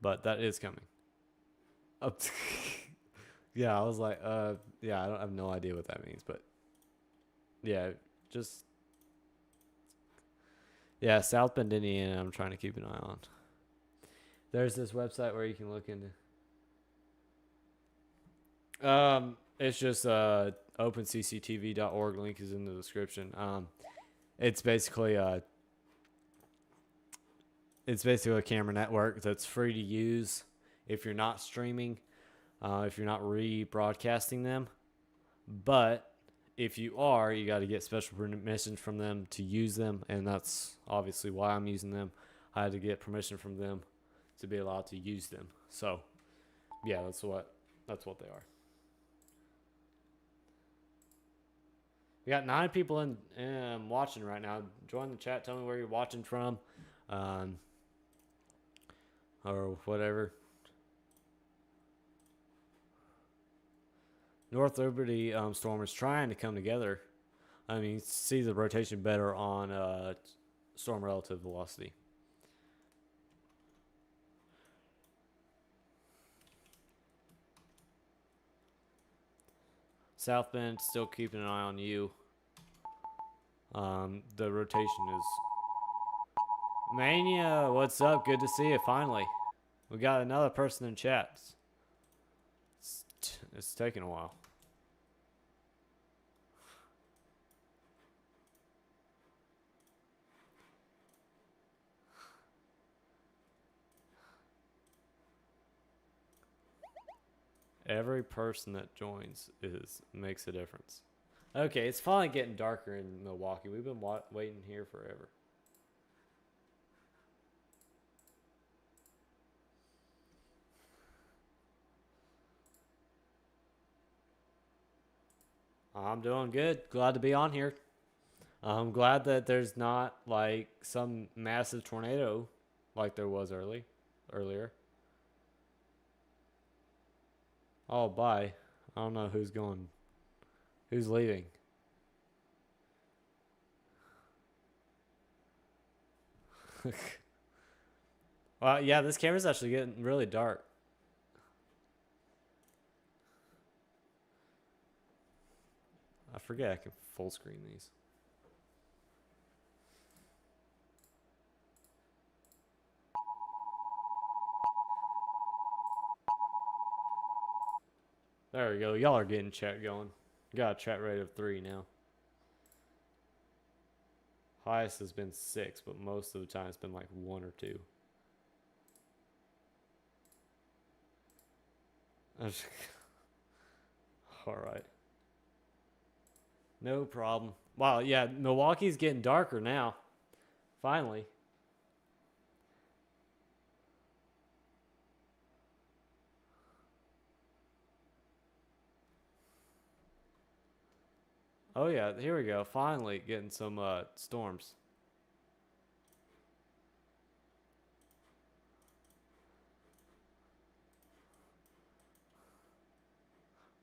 But that is coming. Oh, yeah, I was like, yeah, I have no idea what that means, but yeah, just, yeah, South Bend, Indiana, I'm trying to keep an eye on. There's this website where you can look into. It's just opencctv.org. Link is in the description. It's basically a camera network that's free to use if you're not streaming, if you're not rebroadcasting them. But if you are, you got to get special permission from them to use them, and that's obviously why I'm using them. I had to get permission from them to be allowed to use them. So, yeah, that's what they are. We got 9 people in watching right now. Join the chat. Tell me where you're watching from, or whatever. North Liberty Storm is trying to come together. I mean, you see the rotation better on storm relative velocity. South Bend still keeping an eye on you. The rotation is Mania. What's up? Good to see you. Finally, we got another person in chat. It's taking a while. Every person that joins makes a difference. Okay, it's finally getting darker in Milwaukee. We've been waiting here forever. I'm doing good. Glad to be on here. I'm glad that there's not like some massive tornado like there was earlier. Oh, bye. I don't know who's going. Who's leaving? Well, yeah, this camera's actually getting really dark. I forget I can full screen these. There we go. Y'all are getting chat going. Got a chat rate of 3 now. Highest has been 6, but most of the time it's been like 1 or 2. Alright. No problem. Wow, yeah, Milwaukee's getting darker now. Finally. Oh yeah, here we go. Finally getting some storms.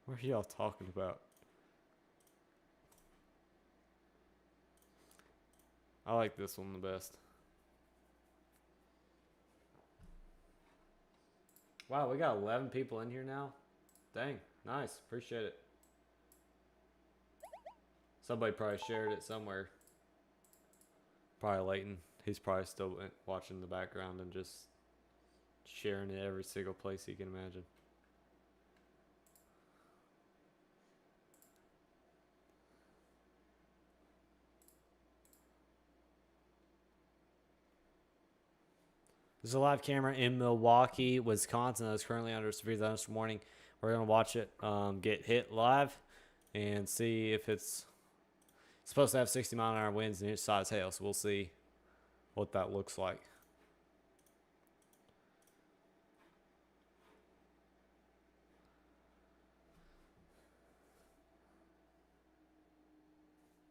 What are y'all talking about? I like this one the best. Wow, we got 11 people in here now. Dang, nice. Appreciate it. Somebody probably shared it somewhere. Probably Layton. He's probably still watching the background and just sharing it every single place he can imagine. There's a live camera in Milwaukee, Wisconsin that is currently under severe thunderstorm warning. We're going to watch it get hit live and see if it's supposed to have 60-mile-an-hour winds and each side's hail. So we'll see what that looks like.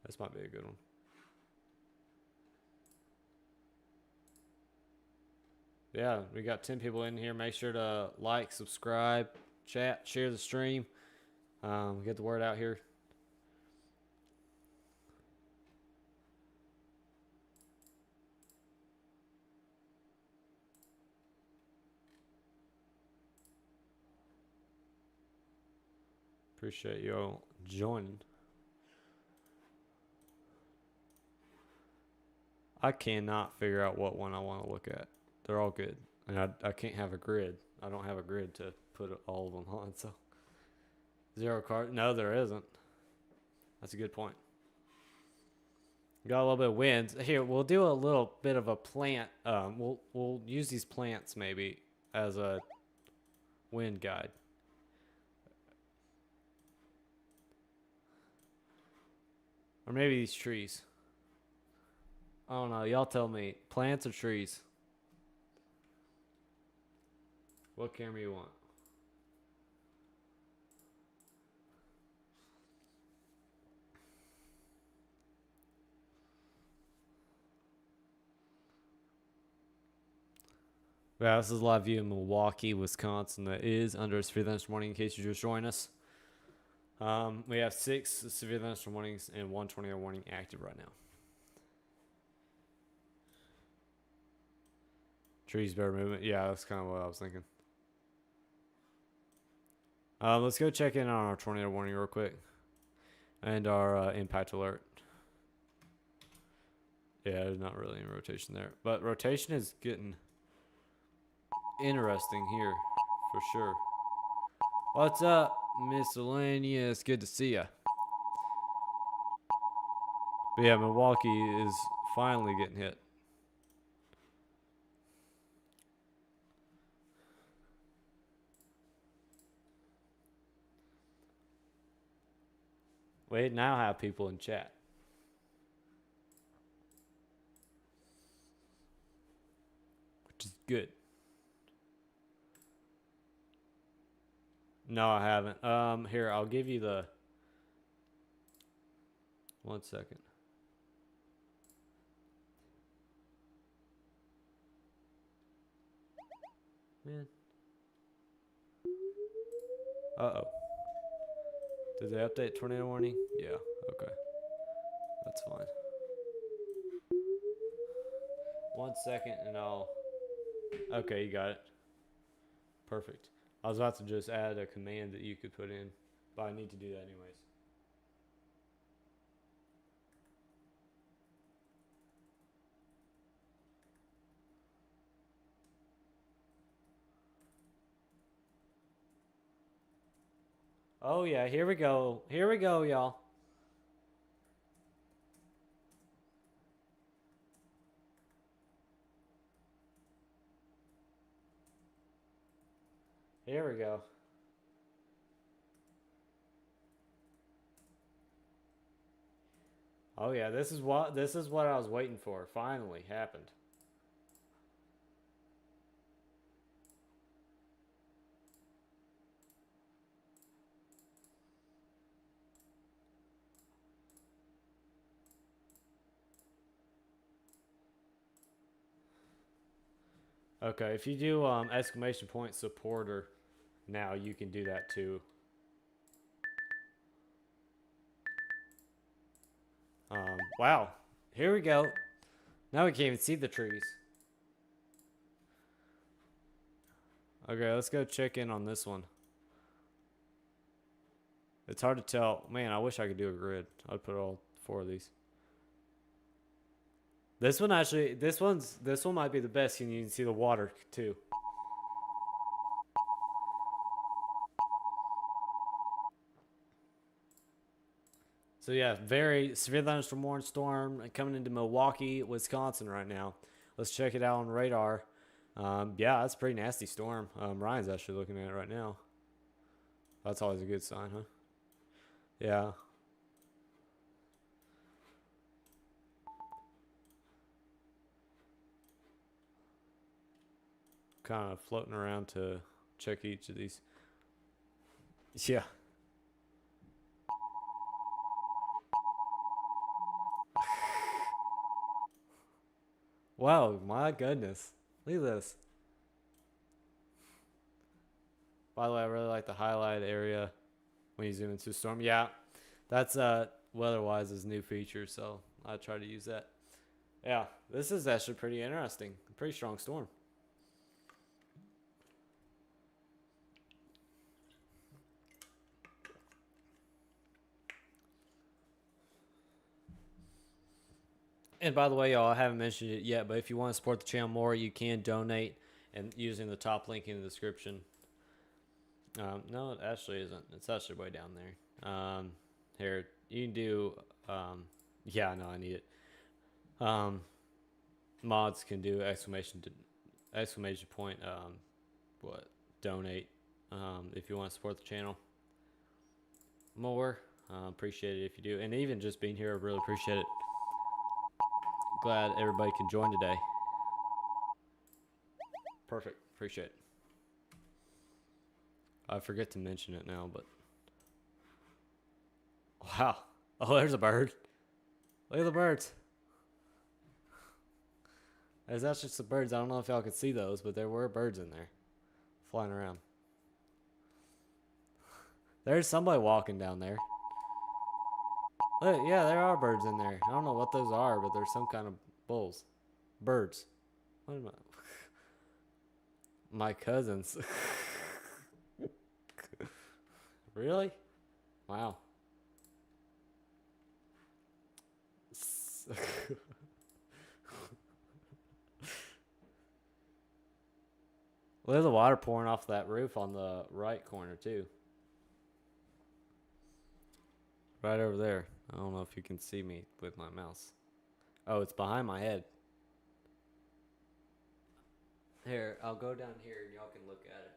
This might be a good one. Yeah, we got 10 people in here. Make sure to like, subscribe, chat, share the stream. Get the word out here. Appreciate you all joining. I cannot figure out what one I want to look at. They're all good. And I can't have a grid. I don't have a grid to put all of them on. So 0 card. No, there isn't. That's a good point. Got a little bit of winds. Here, we'll do a little bit of a plant. We'll use these plants maybe as a wind guide. Or maybe these trees. I don't know. Y'all tell me. Plants or trees? What camera you want? Yeah, this is a live view in Milwaukee, Wisconsin. That is under a severe thunderstorm warning in case you just joined us. We have 6 severe thunderstorm warnings and 1 tornado warning active right now. Trees, better movement. Yeah, that's kind of what I was thinking. Let's go check in on our tornado warning real quick. And our impact alert. Yeah, there's not really any rotation there. But rotation is getting interesting here, for sure. What's up, Miscellaneous? Good to see ya. But yeah, Milwaukee is finally getting hit. We now have people in chat. Which is good. No, I haven't. Here, I'll give you the... 1 second. Man. Uh-oh. Did they update tornado warning? Yeah, okay. That's fine. 1 second and I'll... Okay, you got it. Perfect. I was about to just add a command that you could put in, but I need to do that anyways. Oh yeah, here we go. Here we go, y'all. Here we go. Oh yeah, this is what I was waiting for. Finally happened. Okay, if you do exclamation point supporter now, you can do that too. Wow. Here we go. Now we can't even see the trees. Okay, let's go check in on this one. It's hard to tell. Man, I wish I could do a grid. I'd put all 4 of these. This one actually, this one might be the best, and you can see the water too. So yeah, very severe thunderstorm warning storm coming into Milwaukee, Wisconsin right now. Let's check it out on radar. Yeah, that's a pretty nasty storm. Ryan's actually looking at it right now. That's always a good sign, huh? Yeah. Kind of floating around to check each of these. Yeah. Wow, my goodness. Look at this. By the way, I really like the highlight area when you zoom into a storm. Yeah, that's WeatherWise's new feature, so I try to use that. Yeah, this is actually pretty interesting. Pretty strong storm. And by the way, y'all, I haven't mentioned it yet, but if you want to support the channel more, you can donate and using the top link in the description. No, it actually isn't. It's actually way down there. Here, you can do. Yeah, no, I need it. Mods can do exclamation point. What? Donate. If you want to support the channel more, appreciate it if you do, and even just being here, I really appreciate it. Glad everybody can join today. Perfect. Appreciate it. I forget to mention it now, but wow. Oh, there's a bird. Look at the birds. There's actually some birds. I don't know if y'all could see those, but there were birds in there flying around. There's somebody walking down there. Look, yeah, there are birds in there. I don't know what those are, but there's some kind of bulls. Birds. What am I? My cousins. Really? Wow. Well, there's the water pouring off that roof on the right corner, too. Right over there. I don't know if you can see me with my mouse. Oh, it's behind my head. Here, I'll go down here and y'all can look at it.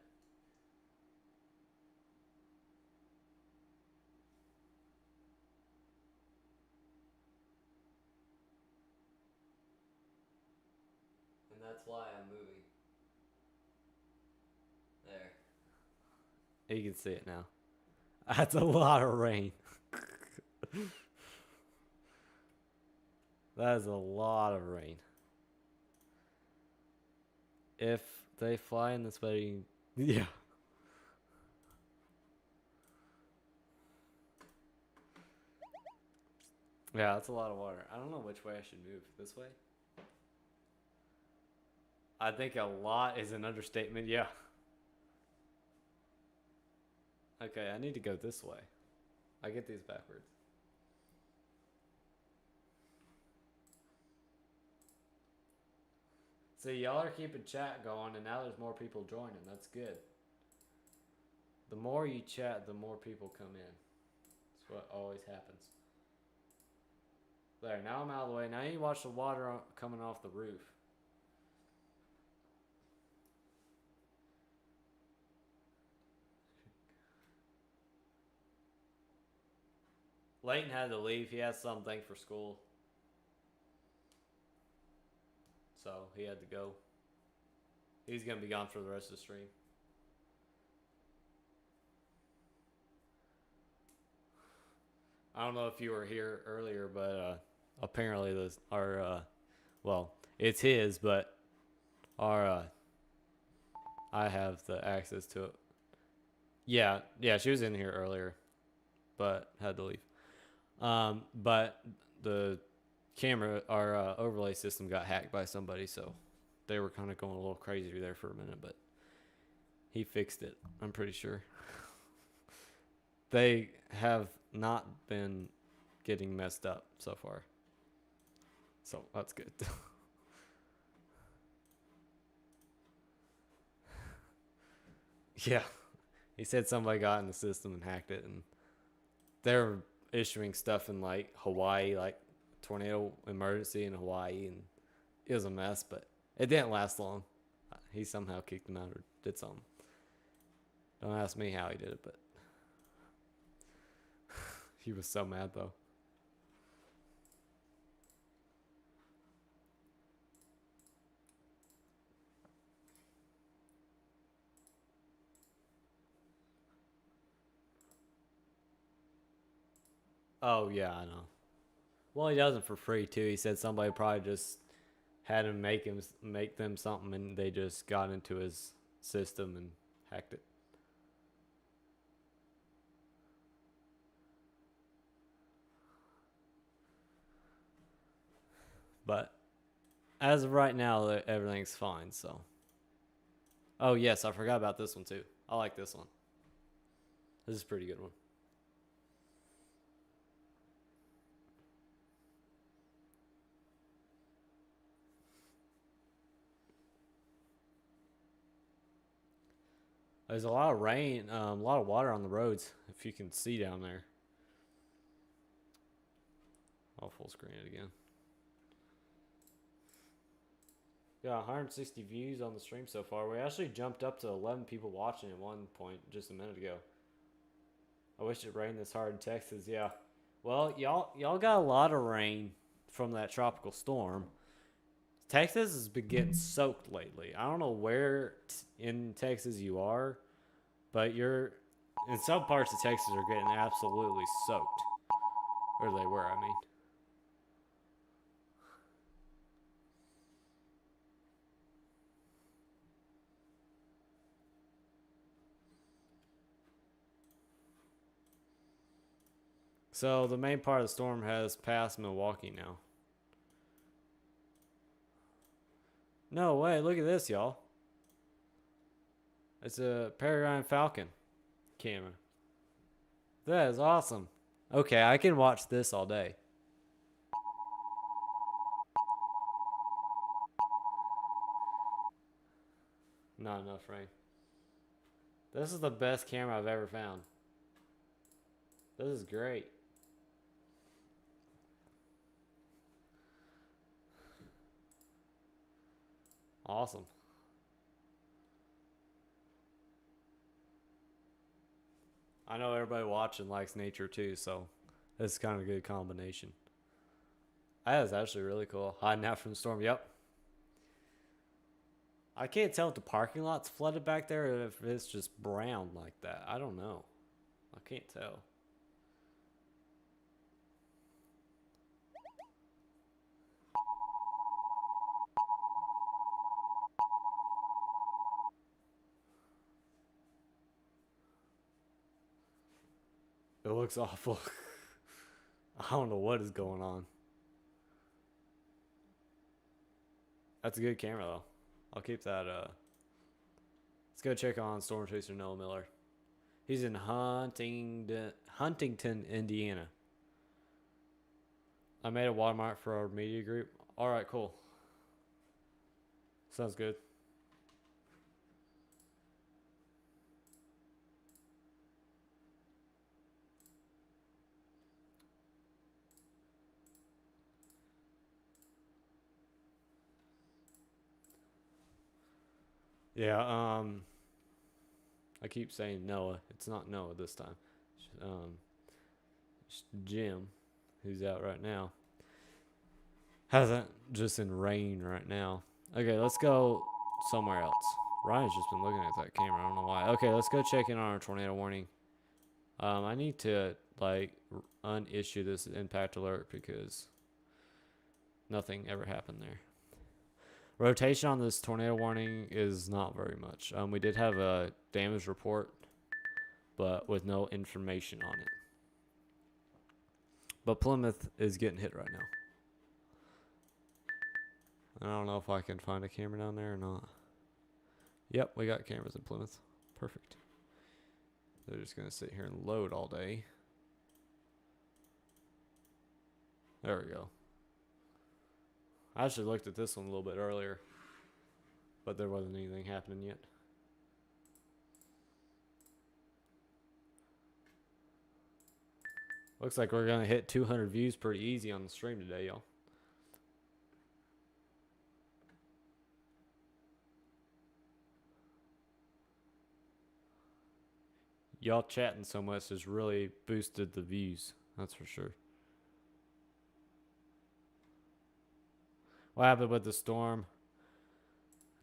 And that's why I'm moving. There. You can see it now. That's a lot of rain. That is a lot of rain. If they fly in this way, yeah. Yeah, that's a lot of water. I don't know which way I should move. This way? I think a lot is an understatement. Yeah. Okay, I need to go this way. I get these backwards. See, y'all are keeping chat going, and now there's more people joining. That's good. The more you chat, the more people come in. That's what always happens. There, now I'm out of the way. Now you watch the water coming off the roof. Layton had to leave. He has something for school. So he had to go. He's going to be gone for the rest of the stream. I don't know if you were here earlier, but apparently well, it's his, but I have the access to it. Yeah, she was in here earlier, but had to leave. But the camera, our overlay system got hacked by somebody, so they were kind of going a little crazy there for a minute, but he fixed it, I'm pretty sure. They have not been getting messed up so far, so that's good. Yeah, he said somebody got in the system and hacked it, and they're issuing stuff in like Hawaii, like tornado emergency in Hawaii, and it was a mess, but it didn't last long. He somehow kicked him out or did something. Don't ask me how he did it, but he was so mad though. Oh yeah, I know. Well, he does it for free too. He said somebody probably just had him make them something, and they just got into his system and hacked it. But as of right now, everything's fine. So, oh yes, I forgot about this one too. I like this one. This is a pretty good one. There's a lot of rain, a lot of water on the roads, if you can see down there. I'll full screen it again. Got 160 views on the stream so far. We actually jumped up to 11 people watching at one point just a minute ago. I wish it rained this hard in Texas. Yeah. Well, y'all got a lot of rain from that tropical storm. Texas has been getting soaked lately. I don't know where in Texas you are, but you're in some parts of Texas are getting absolutely soaked. Or they were, I mean. So the main part of the storm has passed Milwaukee now. No way, look at this, y'all. It's a Peregrine Falcon camera. That is awesome. Okay, I can watch this all day. Not enough rain. This is the best camera I've ever found. This is great. Awesome. I know everybody watching likes nature too, so it's kind of a good combination. That is actually really cool. Hiding out from the storm. Yep. I can't tell if the parking lot's flooded back there or if it's just brown like that. I don't know. I can't tell. It looks awful. I don't know what is going on. That's a good camera though. I'll keep that. Let's go check on Storm Chaser Noah Miller. He's in Huntington, Indiana. I made a watermark for our media group. All right, cool. Sounds good. Yeah, I keep saying Noah. It's not Noah this time. It's Jim, who's out right now. Hasn't just in rain right now. Okay, let's go somewhere else. Ryan's just been looking at that camera. I don't know why. Okay, let's go check in on our tornado warning. I need to like unissue this impact alert because nothing ever happened there. Rotation on this tornado warning is not very much. We did have a damage report, but with no information on it. But Plymouth is getting hit right now. I don't know if I can find a camera down there or not. Yep, we got cameras in Plymouth. Perfect. They're just going to sit here and load all day. There we go. I actually looked at this one a little bit earlier, but there wasn't anything happening yet. Looks like we're going to hit 200 views pretty easy on the stream today, y'all. y'all chatting so much has really boosted the views. That's for sure. What happened with the storm?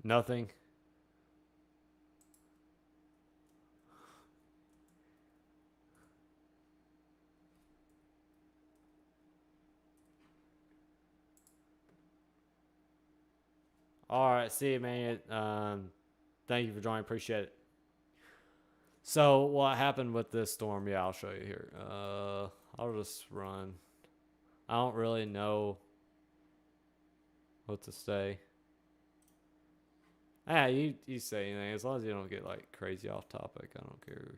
Nothing. All right, see you, man. Thank you for joining. Appreciate it. So what happened with this storm? Yeah, I'll show you here. I'll just run. I don't really know what to say. Ah, you say anything as long as you don't get like crazy off topic. I don't care.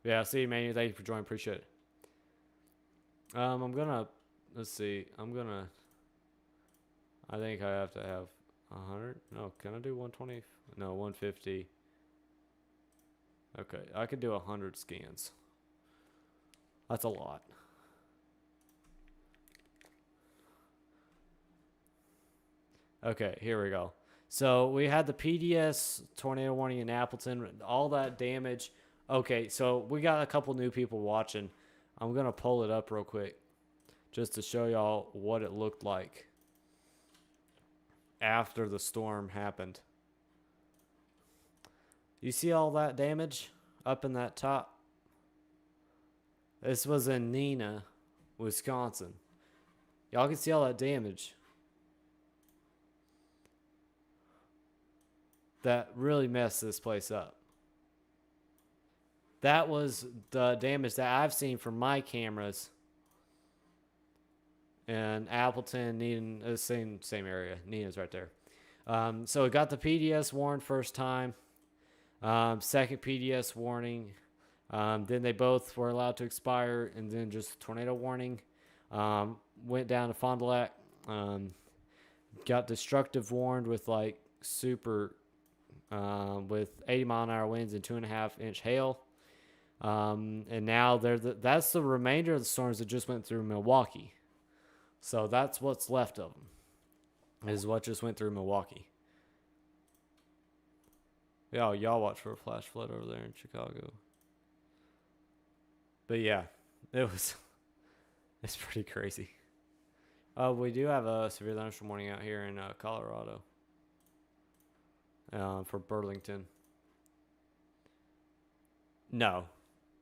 Yeah, see you, man. Thank you for joining. Appreciate it. I'm gonna let's see. I think I have to have 100. No, can I do 120? No, 150. Okay, I could do 100 scans. That's a lot. Okay, here we go. So we had the PDS tornado warning in Appleton, all that damage. Okay, so we got a couple new people watching. I'm going to pull it up real quick just to show y'all what it looked like after the storm happened. You see all that damage up in that top? This was in Neenah, Wisconsin. Y'all can see all that damage. That really messed this place up. That was the damage that I've seen from my cameras. And Appleton, Neenah, same area. Neenah's right there. So it got the PDS warning first time. Second PDS warning. Then they both were allowed to expire, and then just tornado warning. Went down to Fond du Lac. Got destructive warned with like super, with 80-mile-an-hour winds and 2.5-inch hail. And now that's the remainder of the storms that just went through Milwaukee. So that's what's left of them, is what just went through Milwaukee. Yeah, y'all watch for a flash flood over there in Chicago. But yeah, it's pretty crazy. We do have a severe thunderstorm warning out here in Colorado for Burlington. No,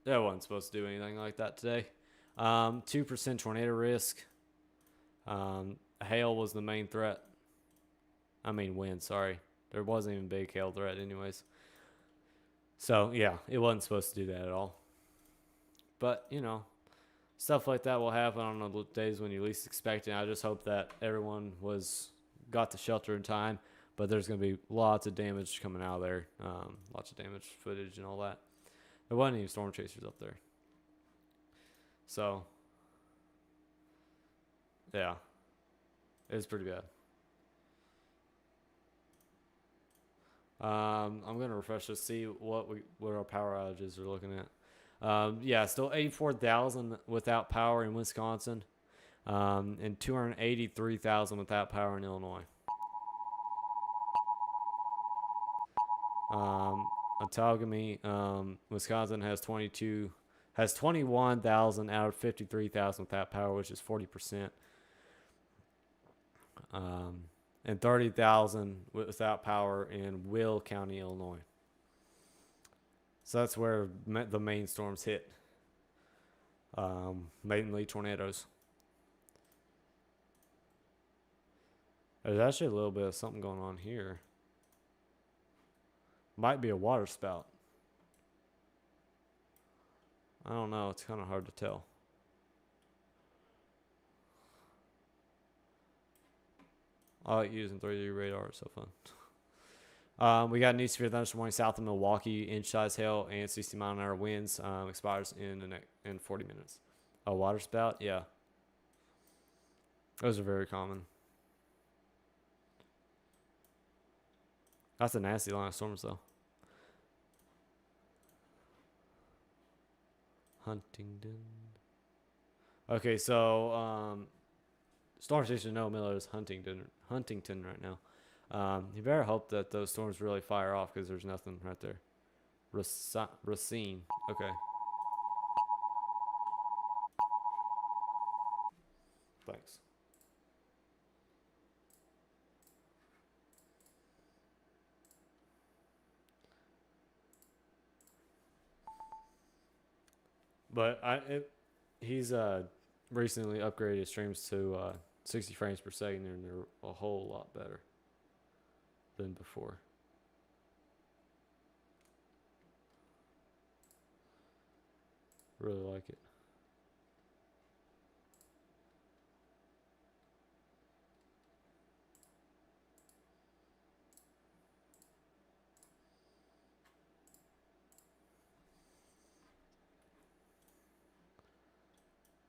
they wasn't supposed to do anything like that today. 2% tornado risk. Hail was the main threat. I mean wind, sorry. There wasn't even a big hail threat anyways. So, yeah, it wasn't supposed to do that at all. But, you know, stuff like that will happen on the days when you least expect it. I just hope that everyone got to shelter in time. But there's going to be lots of damage coming out of there. Lots of damage footage and all that. There wasn't any storm chasers up there. So, yeah, it was pretty bad. I'm going to refresh to see what our power outages are looking at. Yeah, still 84,000 without power in Wisconsin, and 283,000 without power in Illinois. Outagamie, Wisconsin has 21,000 out of 53,000 without power, which is 40%. And 30,000 without power in Will County, Illinois. So that's where the main storms hit. Mainly tornadoes. There's actually a little bit of something going on here. Might be a water spout. I don't know. It's kind of hard to tell. I like using 3D radar. It's so fun. We got a new severe thunderstorm warning south of Milwaukee. Inch-size hail and 60-mile-an-hour winds. Expires in 40 minutes. A water spout? Yeah. Those are very common. That's a nasty line of storms, though. Huntington. Okay, so Storm Station No Miller is Huntington right now. You better hope that those storms really fire off because there's nothing right there. Racine. Okay. Thanks. But he's recently upgraded his streams to 60 frames per second, and they're a whole lot better than before. Really like it.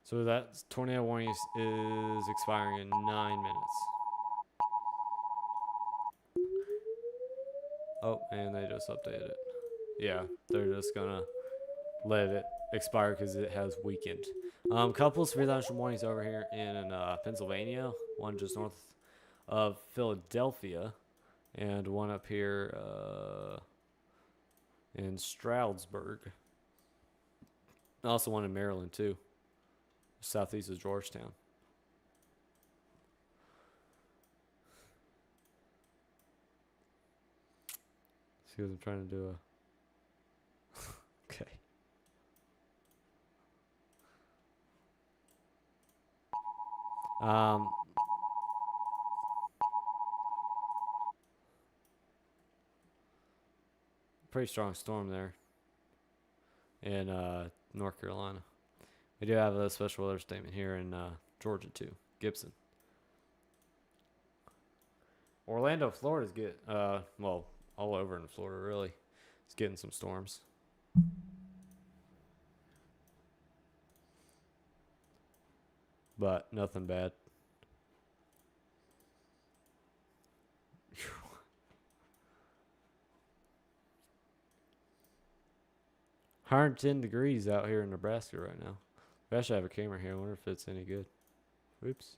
So that tornado warning is expiring in 9 minutes. Oh, and they just updated it. Yeah, they're just gonna let it expire because it has weakened. Couple severe thunderstorm warnings over here in Pennsylvania. One just north of Philadelphia, and one up here in Stroudsburg. Also one in Maryland too, southeast of Georgetown. See what I'm trying to do. Okay. Pretty strong storm there in North Carolina. We do have a special weather statement here in Georgia too, Gibson. Orlando, Florida's get well, all over in Florida really. It's getting some storms. But nothing bad. 110 degrees out here in Nebraska right now. We actually have a camera here. I wonder if it's any good. Oops.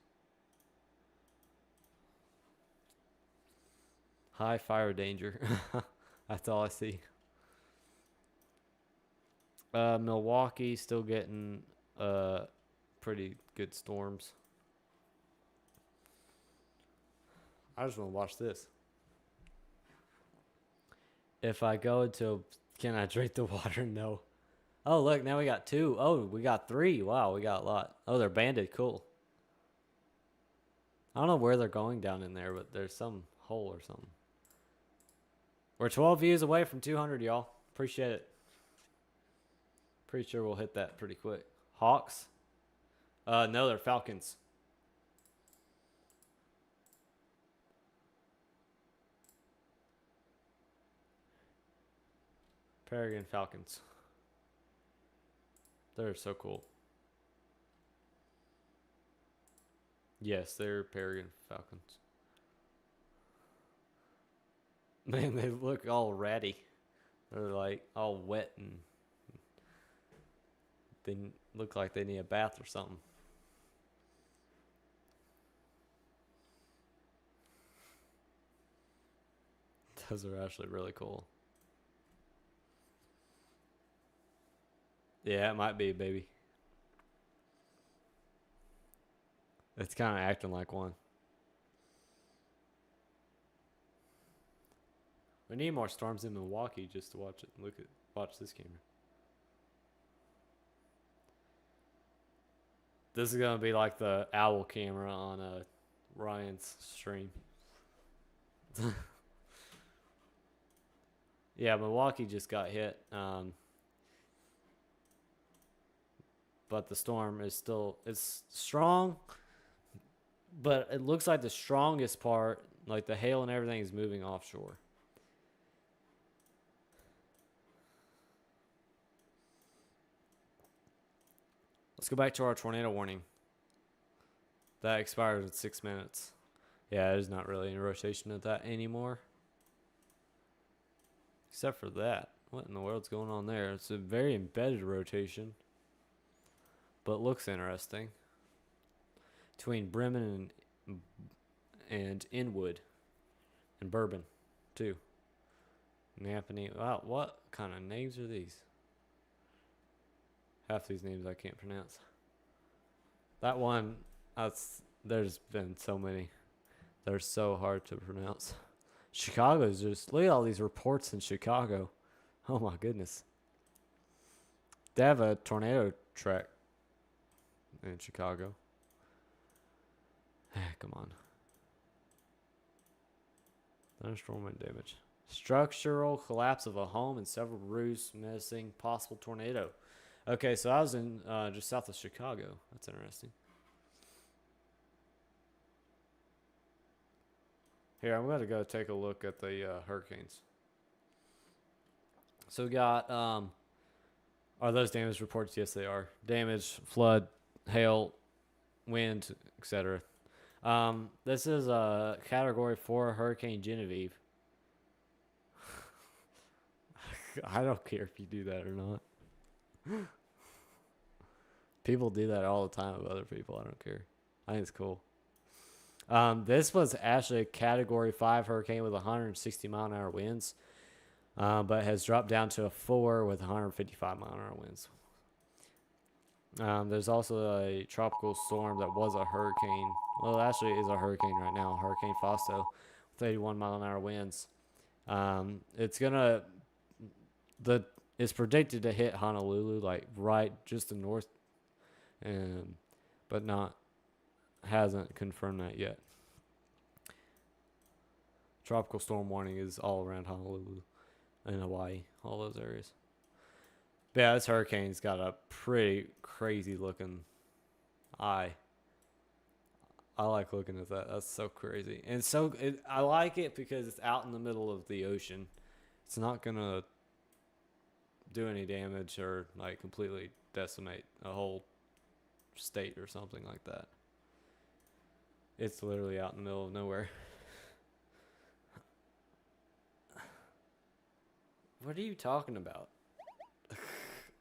High fire danger. That's all I see. Milwaukee still getting pretty good storms. I just want to watch this. If I go into, can I drink the water? No. Oh, look, now we got 2. Oh, we got 3. Wow, we got a lot. Oh, they're banded. Cool. I don't know where they're going down in there, but there's some hole or something. We're 12 views away from 200, y'all. Appreciate it. Pretty sure we'll hit that pretty quick. Hawks? No, they're Falcons. Peregrine Falcons. They're so cool. Yes, they're Peregrine Falcons. Man, they look all ratty. They're like all wet and they look like they need a bath or something. Those are actually really cool. Yeah, it might be, baby. It's kind of acting like one. We need more storms in Milwaukee just to watch it. Watch this camera. This is gonna be like the owl camera on Ryan's stream. Yeah, Milwaukee just got hit. But the storm is it's strong, but it looks like the strongest part, like the hail and everything, is moving offshore. Let's go back to our tornado warning. That expires in 6 minutes. Yeah, there's not really any rotation of that anymore. Except for that. What in the world's going on there? It's a very embedded rotation. But looks interesting. Between Bremen and Inwood. And Bourbon, too. Napanee. Wow, what kind of names are these? Half these names I can't pronounce. That one, there's been so many. They're so hard to pronounce. Chicago's just, look at all these reports in Chicago. Oh my goodness. They have a tornado track in Chicago. Come on. Thunderstorm and damage. Structural collapse of a home and several roofs menacing possible tornado. Okay, so I was in just south of Chicago. That's interesting. Here, I'm going to go take a look at the hurricanes. So we got, are those damage reports? Yes, they are. Damage, flood, hail, wind, etc. This is a Category 4 Hurricane Genevieve. I don't care if you do that or not. People do that all the time with other people. I don't care. I think it's cool. This was actually a Category 5 hurricane with 160-mile-an-hour winds, but has dropped down to a 4 with 155-mile-an-hour winds. There's also a tropical storm that was a hurricane. Well, it actually is a hurricane right now, Hurricane Fausto, with 81-mile-an-hour winds. It's predicted to hit Honolulu, like right just the north, but hasn't confirmed that yet. Tropical storm warning is all around Honolulu and Hawaii, all those areas. But yeah, this hurricane's got a pretty crazy looking eye. I like looking at that. That's so crazy. And I like it because it's out in the middle of the ocean. It's not going to do any damage or like completely decimate a whole state or something like that. It's literally out in the middle of nowhere. What are you talking about?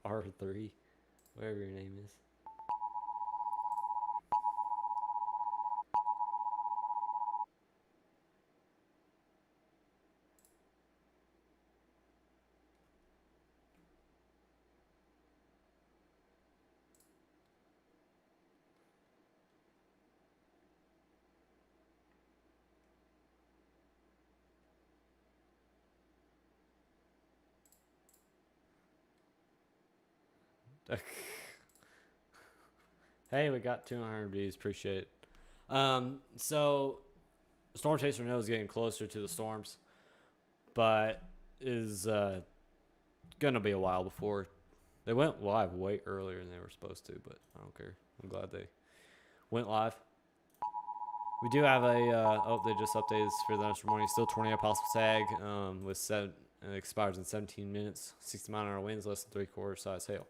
R3, whatever your name is. Hey, we got 200 views. Appreciate it. So Storm Chaser knows getting closer to the storms, but is gonna be a while before they went live way earlier than they were supposed to. But I don't care. I'm glad they went live. We do have they just updated this for the next morning. Still tornado possible tag with it expires in 17 minutes. 60-mile-an-hour winds, less than 3/4 size hail.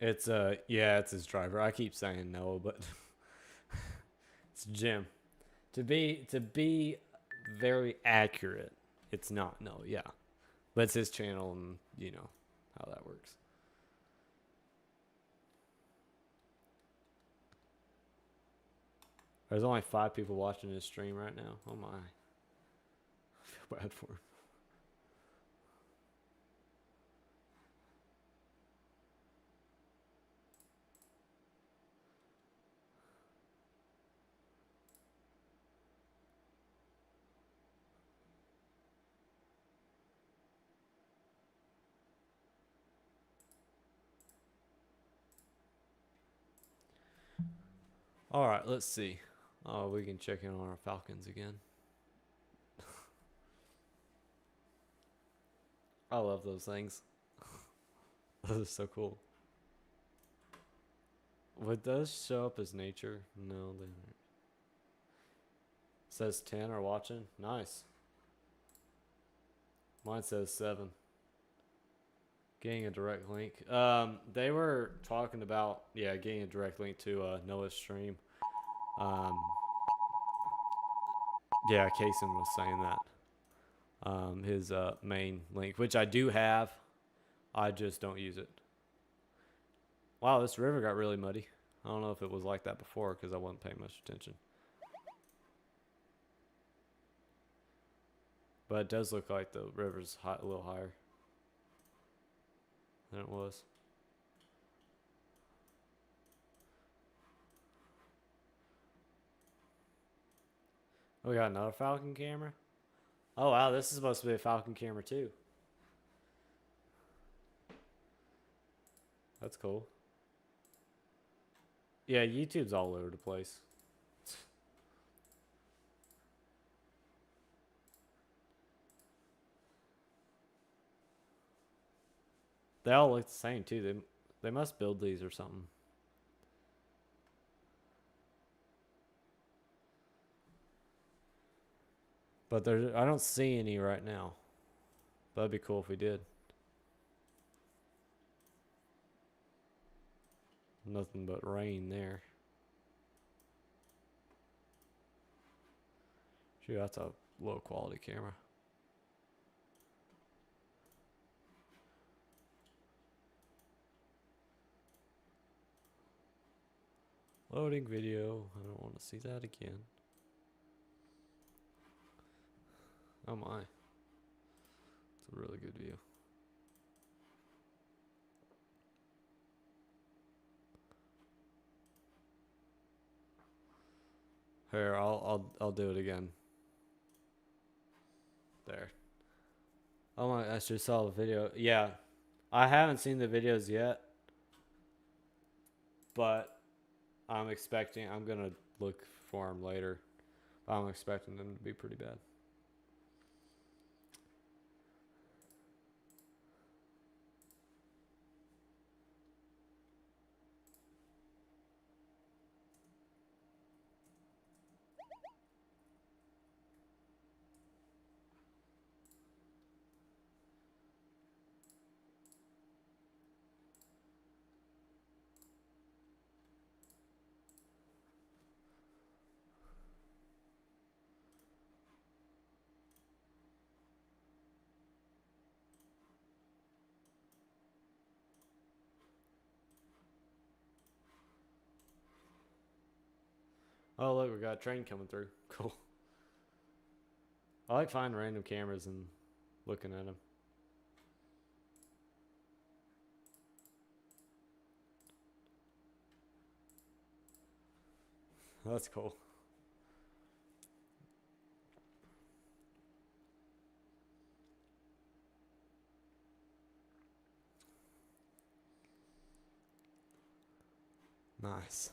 It's it's his driver. I keep saying no, but it's Jim. To be very accurate, it's not no, yeah. But it's his channel and you know how that works. There's only 5 people watching this stream right now. Oh my. I feel bad for him. All right, let's see. Oh, we can check in on our Falcons again. I love those things. Those are so cool. Would those show up as nature? No, they don't. Says 10 are watching. Nice. Mine says 7. Getting a direct link. They were talking about getting a direct link to Noah's stream. Kaysen was saying that. His main link, which I do have, I just don't use it. Wow, this river got really muddy. I don't know if it was like that before because I wasn't paying much attention. But it does look like the river's a little higher than it was. We got another Falcon camera. Oh wow, this is supposed to be a Falcon camera too. That's cool. Yeah, YouTube's all over the place. They all look the same too. They must build these or something. But I don't see any right now. That'd be cool if we did. Nothing but rain there. Shoot, that's a low quality camera. Loading video. I don't want to see that again. Oh my. It's a really good view. Here, I'll do it again. There. Oh my, I just saw the video. Yeah. I haven't seen the videos yet. But I'm gonna look for them later. I'm expecting them to be pretty bad. Oh look, we got a train coming through. Cool. I like finding random cameras and looking at them. That's cool. Nice.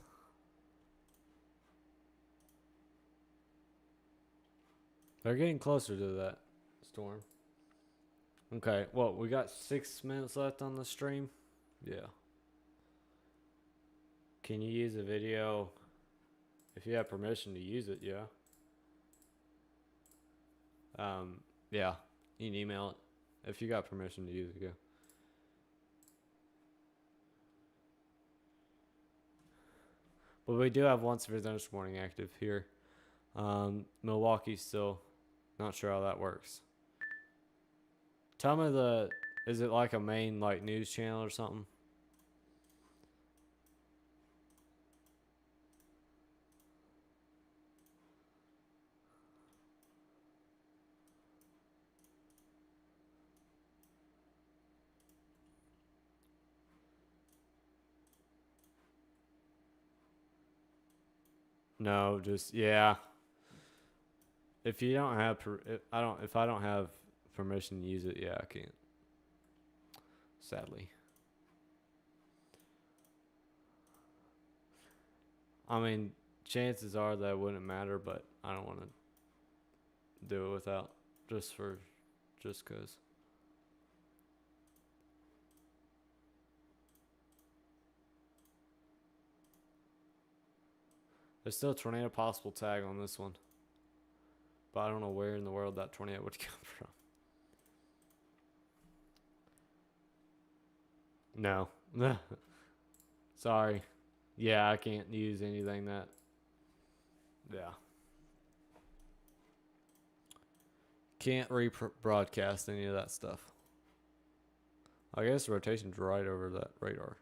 They're getting closer to that storm. Okay, well, we got 6 minutes left on the stream. Yeah. Can you use a video if you have permission to use it? Yeah. Yeah. You can email it if you got permission to use it. Yeah. But we do have Once for This Morning active here. Milwaukee's still not sure how that works. Tell me is it like a main like news channel or something? No, just yeah. If you don't have if I don't have permission to use it, yeah, I can't. Sadly. I mean, chances are that it wouldn't matter, but I don't want to do it without just cuz. There's still a tornado possible tag on this one. But I don't know where in the world that tornado would come from. No. Sorry. Yeah, I can't use anything that. Yeah. Can't rebroadcast any of that stuff. I guess rotation's right over that radar.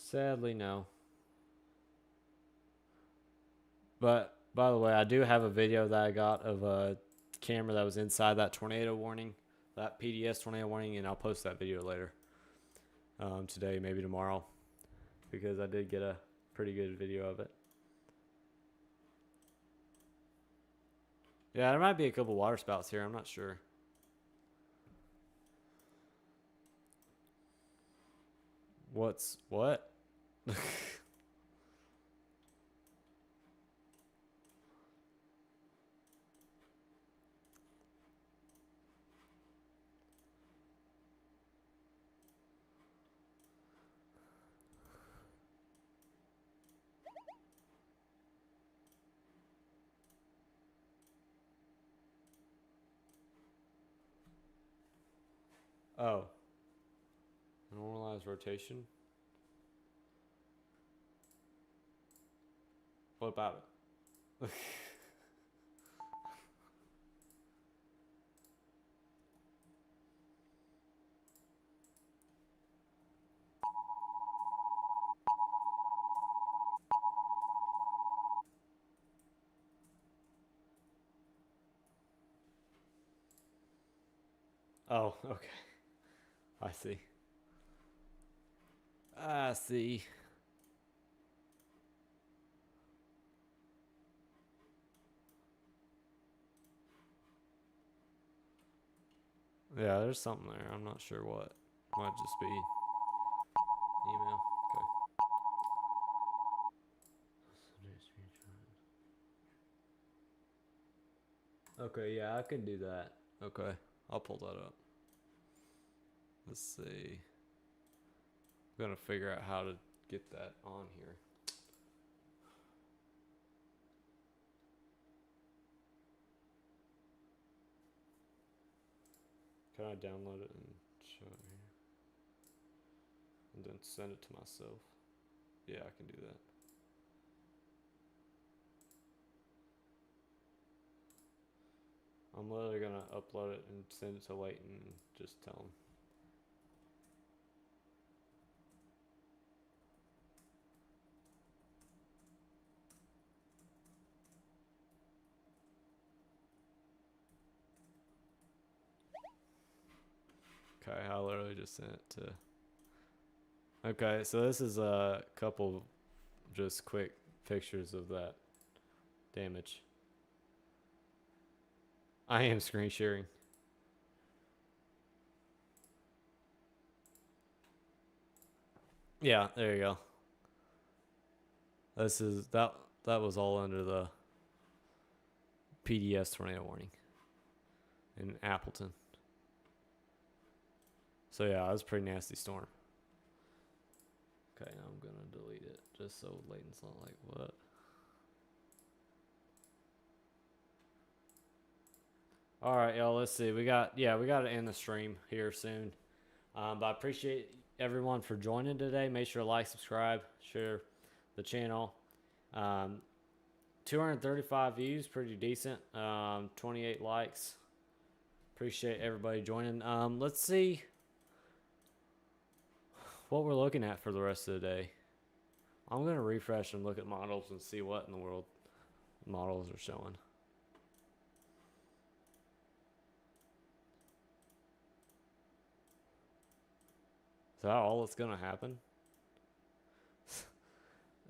Sadly, no. But by the way, I do have a video that I got of a camera that was inside that tornado warning, that PDS tornado warning, and I'll post that video later. Today, maybe tomorrow, because I did get a pretty good video of it. Yeah, there might be a couple water spouts here. I'm not sure. What? Oh. Normalized rotation? What about it? Oh, okay. I see. I see. Yeah, there's something there. I'm not sure what. Might just be email. Okay. Okay, yeah, I can do that. Okay, I'll pull that up. Let's see. I'm gonna figure out how to get that on here. Can I download it and show it here? And then send it to myself? Yeah, I can do that. I'm literally gonna upload it and send it to Layton and just tell him. Okay, I literally just sent it to. Okay, so this is a couple just quick pictures of that damage. I am screen sharing. Yeah, there you go. This is that was all under the PDS tornado warning in Appleton. So yeah, it was a pretty nasty storm. Okay, now I'm gonna delete it just so Layton's not like, what? All right, y'all. Let's see. We got to end the stream here soon. But I appreciate everyone for joining today. Make sure to like, subscribe, share the channel. 235 views, pretty decent. 28 likes. Appreciate everybody joining. Let's see what we're looking at for the rest of the day. I'm gonna refresh and look at models and see what in the world models are showing. Is that all that's gonna happen?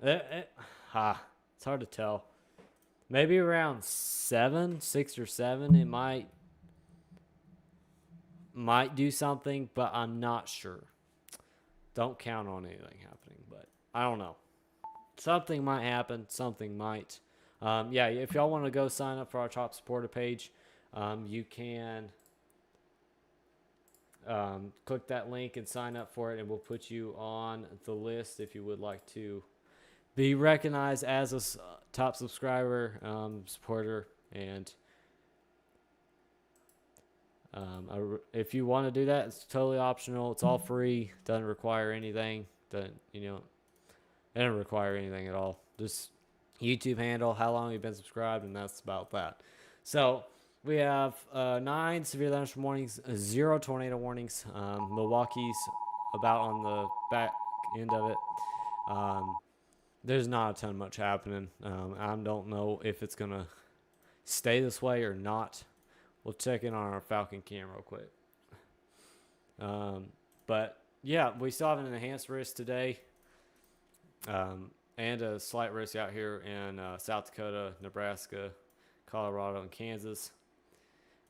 It's hard to tell. Maybe around 6 or 7, it might do something, but I'm not sure. Don't count on anything happening, but I don't know. Something might happen. Something might. Yeah, if y'all want to go sign up for our top supporter page, you can click that link and sign up for it, and we'll put you on the list if you would like to be recognized as a top subscriber, supporter, and if you want to do that, it's totally optional. It's all free. Doesn't require anything. It doesn't require anything at all. Just YouTube handle, how long you've been subscribed, and that's about that. So we have 9 severe thunderstorm warnings, 0 tornado warnings. Milwaukee's about on the back end of it. There's not a ton much happening. I don't know if it's going to stay this way or not. We'll check in on our Falcon cam real quick. But yeah, we still have an enhanced risk today, and a slight risk out here in South Dakota, Nebraska, Colorado, and Kansas.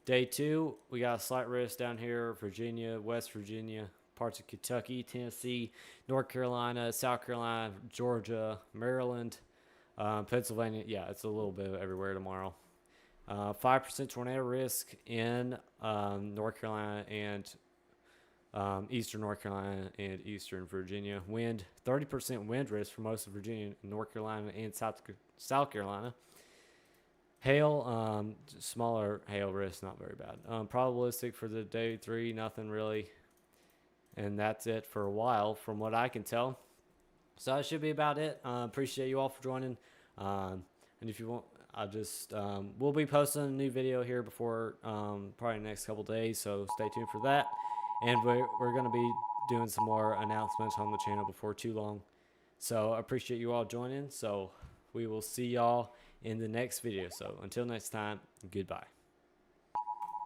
Day 2, we got a slight risk down here, Virginia, West Virginia, parts of Kentucky, Tennessee, North Carolina, South Carolina, Georgia, Maryland, Pennsylvania. Yeah, it's a little bit everywhere tomorrow. 5% tornado risk in North Carolina and eastern North Carolina and eastern Virginia. Wind, 30% wind risk for most of Virginia, North Carolina, and South Carolina. Hail, smaller hail risk, not very bad. Probabilistic for the day 3, nothing really. And that's it for a while from what I can tell. So that should be about it. Appreciate you all for joining. And if you want, we'll be posting a new video here before probably the next couple days. So stay tuned for that. And we're going to be doing some more announcements on the channel before too long. So I appreciate you all joining. So we will see y'all in the next video. So until next time, goodbye.